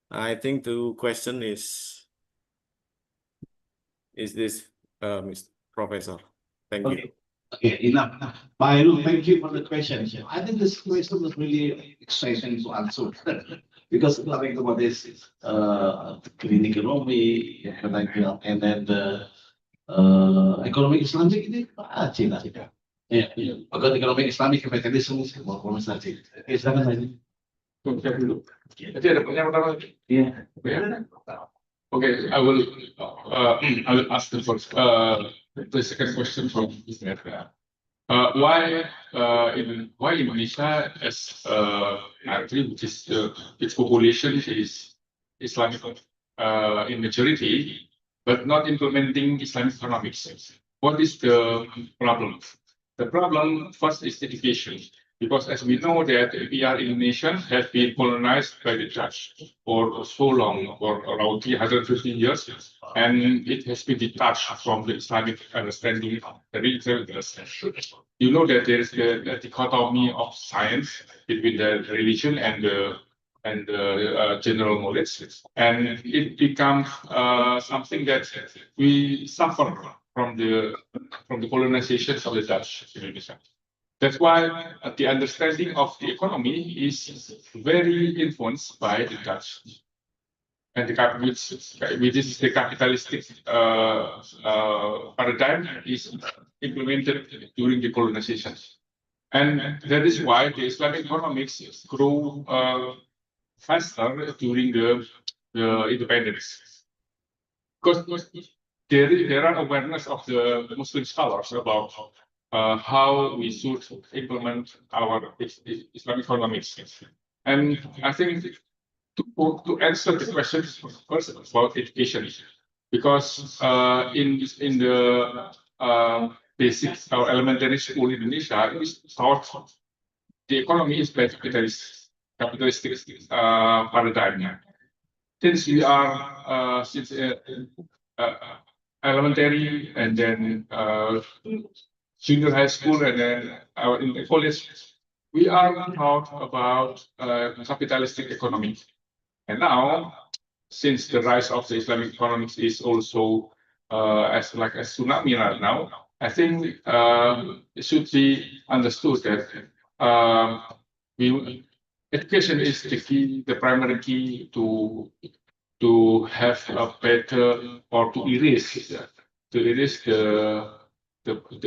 I think the question is this, Mr. Professor? Thank you. Okay, enough. Pak Heru, thank you for the question. I think this question was really exciting to answer because talking about this green economy, and then the economic Islamic ini Cina. Ya, agar economic Islamic capitalism mau saja. Oke, silakan lagi. Jadi ada pertanyaan pertama lagi? Iya. Okay, I will ask the first, the second question from Mr. Why Indonesia as a country which is its population is Islamic in majority, but not implementing Islamic economics? What is the problem? The problem first is education. Because as we know that we are Indonesians have been colonized by the Dutch for so long, for around 315 years, and it has been detached from the Islamic understanding, the religion. You know that there is the dichotomy of science between the religion and the general knowledge, and it becomes something that we suffer from the colonization of the Dutch in Indonesia. That's why the understanding of the economy is very influenced by the Dutch, and which is the capitalistic paradigm is implemented during the colonization, and that is why the Islamic economics grew faster during the independence, because there are awareness of the Muslim scholars about how we should implement our Islamic economics. And I think to answer the question first about education, because in the basic or elementary school in Indonesia, it is taught the economy is by capitalistic paradigm. Since we are elementary and then junior high school and then in the college, we are taught about capitalistic economy. And now, since the rise of the Islamic economics is also as like a tsunami right now, I think it should be understood that education is the key, the primary key to have a better or to erase the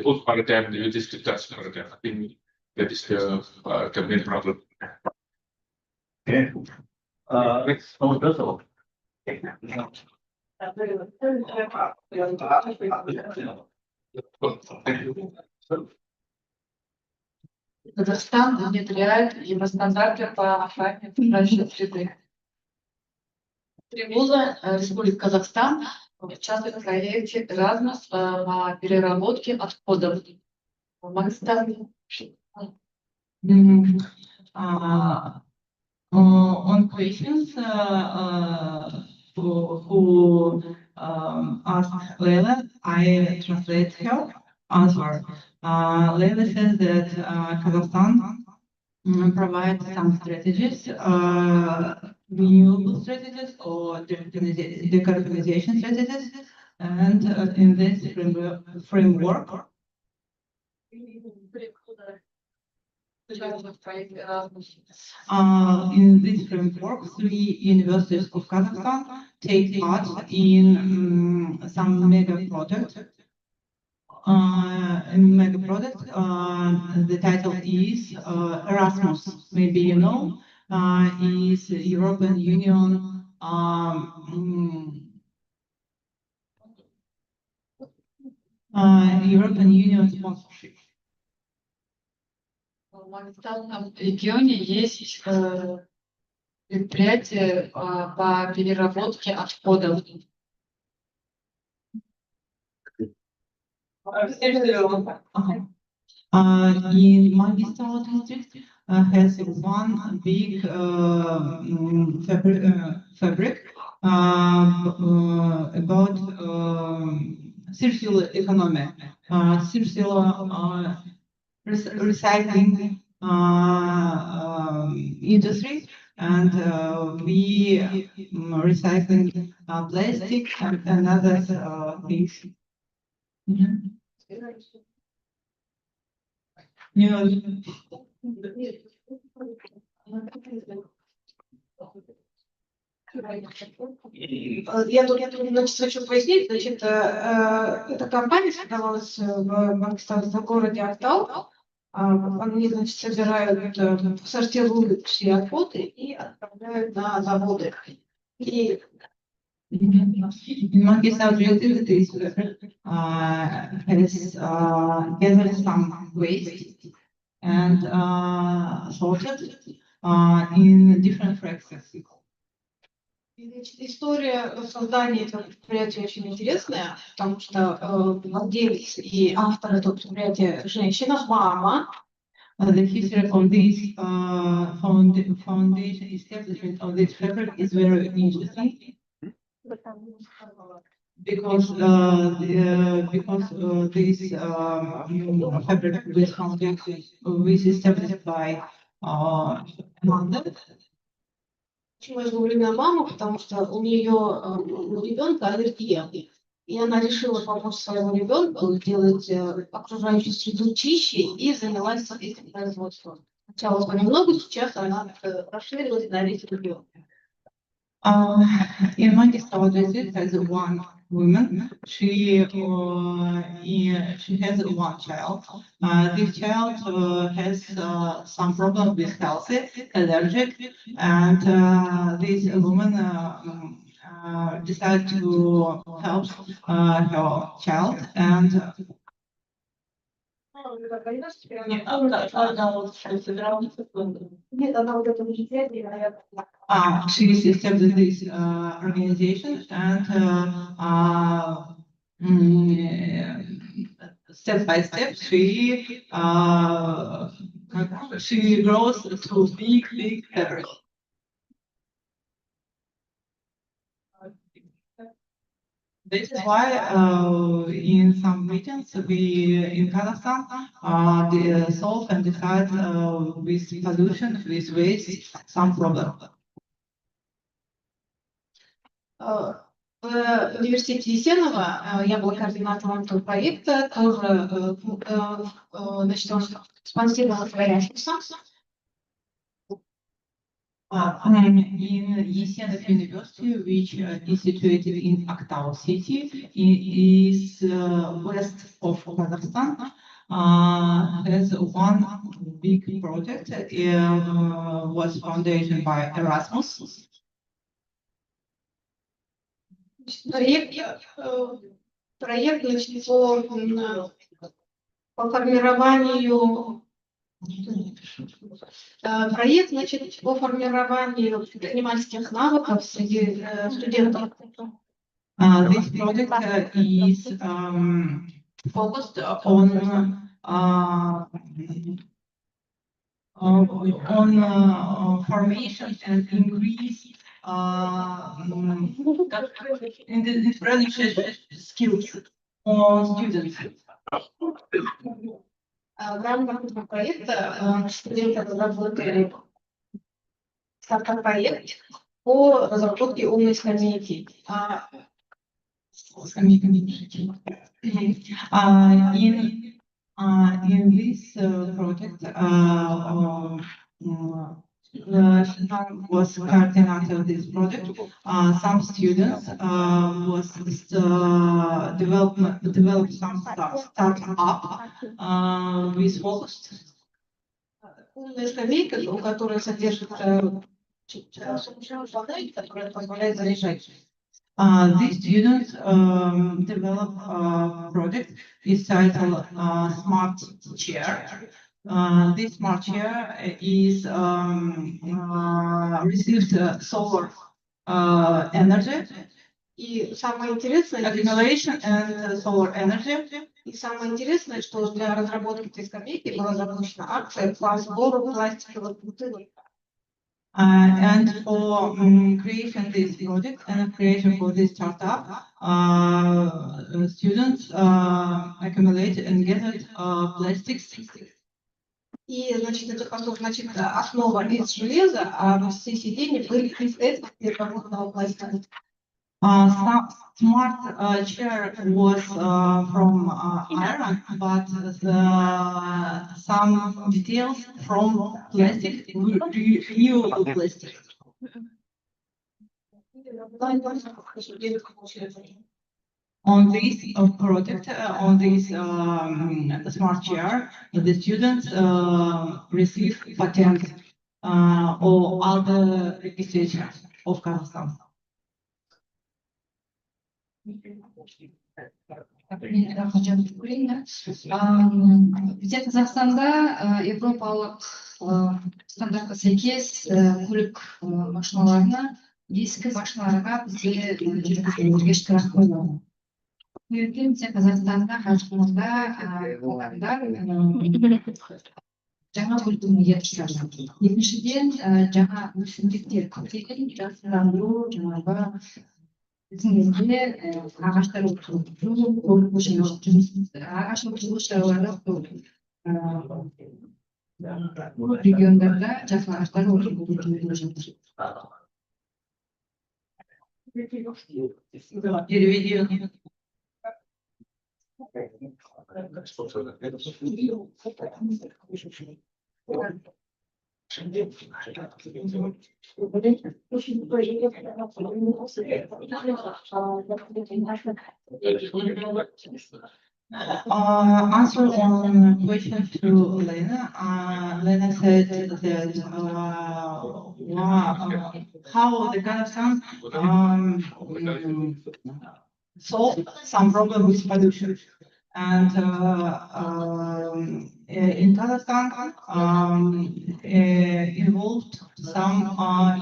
old paradigm, which is the Dutch paradigm. I think that is the main problem. Okay. Next, also. Казахстан внедряет евростандарты по охране окружающей среды. Три вуза Республики Казахстан участвуют в проекте Erasmus по переработке отходов. Магистр. On questions who asked Leila, I translate her answer. Leila says that Kazakhstan provides some strategies, renewable strategies or decarbonization strategies, and in this framework, three universities of Kazakhstan take part in some mega projects. The title is Erasmus. Maybe you know, is European Union European Union sponsorship. В Магистранском регионе есть предприятие по переработке отходов. In Mangistal district has one big fabric about circular economy, circular recycling industry, and we recycling plastic and other things. Yeah. Я тут хочу пояснить, значит, эта компания создавалась в Мангистауском городе Актау. Они, значит, собирают, сортируют все отходы и отправляют на заводы. И in Mangistau utilities has gathered some waste and sorted in different fractions. История создания этого предприятия очень интересная, потому что владелец и автор этого предприятия женщина, мама. The history of this foundation establishment of this fabric is very interesting. Because this fabric with foundation was established by mother. Почему я говорю на маму, потому что у нее у ребенка аллергия. И она решила помочь своему ребенку сделать окружающую среду чище и занялась этим производством. Сначала понемногу, сейчас она расширилась на весь регион. In my visit as one woman, she has one child. This child has some problem with health, allergic, and this woman decided to help her child and she established this organization and step by step she grows to big fabric. This is why in some regions in Kazakhstan they solve and decide with pollution, with waste, some problem. В университете Есенова я была координатором этого проекта, тоже, значит, он спонсировал Erasmus. In Yesenov University, which is situated in Aktau city, is west of Kazakhstan, has one big project. Was founded by Erasmus. Проект значит, по формированию проект, значит, по формированию предпринимательских навыков среди студентов. This project is focused on formation and increase in the entrepreneurship skills on students. В рамках этого проекта студенты разработали проект по разработке умной скамейки. In this project, was coordinator of this project. Some students developed some startup with focus. Умная скамейка, у которой содержит панель, которая позволяет заряжать. These students developed a project is titled Smart Chair. This smart chair is received solar energy. И самое интересное, accumulation and solar energy. И самое интересное, что для разработки этой скамейки была запущена акция по сбору пластиковых бутылок. And for creation this project and creation for this startup, students accumulated and gathered plastics. И, значит, это основа из железа, а все сиденья были из этого переработанного пластика. Smart chair was from iron, but some details from plastic, renewable plastic. On this project, on this smart chair, the students receive patent or other registration of Kazakhstan. Бізде Қазақстанда Европалық стандартқа сәйкес көлік машиналарына ескі машиналарға бізде жүргізушілерге штраф қойылады. Ертең бізде Қазақстанда қазіргі қоғамдар жаңа көліктің тырысады. Екіншіден жаңа өсімдіктер көптеген жасырандыру жаңағы біздің елде ағаштар отыру, ағаш отыру шаралары региондарда жасыл ағаштар отыру жатыр. Переведи. Answer on question to Lena. Lena said that how the Kazakhstan solve some problem with pollution. And in Kazakhstan involved some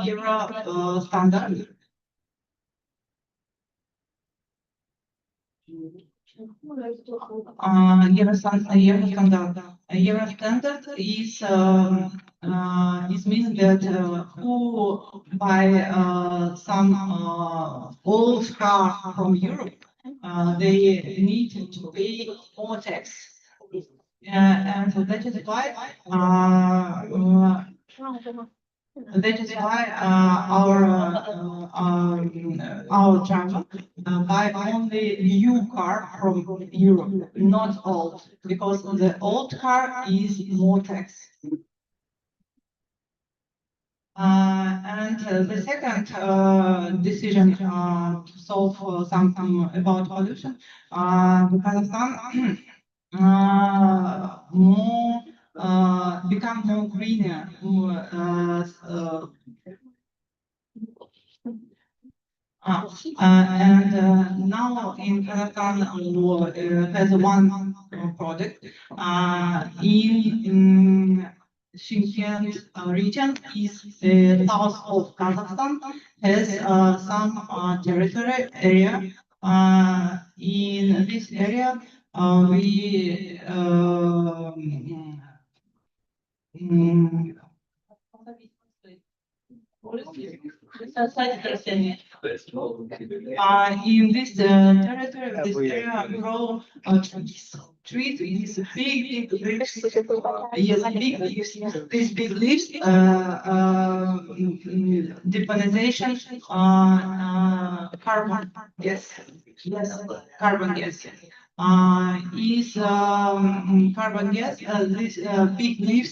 ERA standard. ERA standard is means that who buy some old car from Europe, they need to pay more tax. And that is why our driver buy only new car from Europe, not old, because the old car is more tax. And the second decision to solve something about pollution, Kazakhstan more become more greener, and now in Kazakhstan has one project in Shymkent region is south of Kazakhstan has some territory area. In this area, we in this territory, this area grow trees with big leaves. Yes, big leaves. These big leaves, deponization, carbon gas. Yes, carbon gas. Is carbon gas? These big leaves.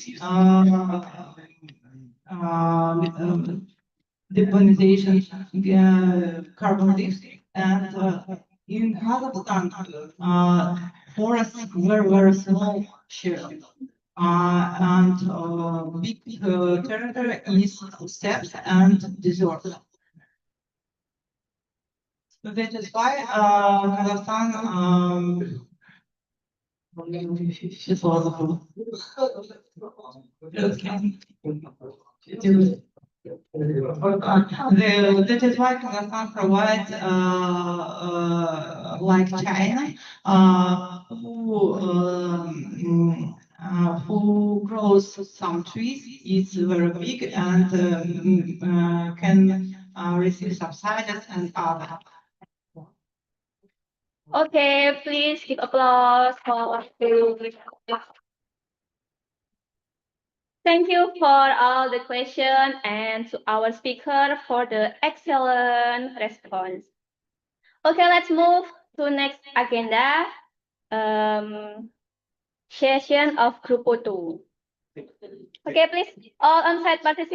Deponization, carbon dioxide, and in Kazakhstan, forests very small share, and big territory is steppes and deserts. So that is why Kazakhstan that is why Kazakhstan provides like China, who grows some trees. It's very big and can receive subsidies and other. Okay, please give applause for our speaker. Thank you for all the questions and to our speaker for the excellent response. Okay, let's move to next agenda, session of Group 2. Okay, please, all on-site participants.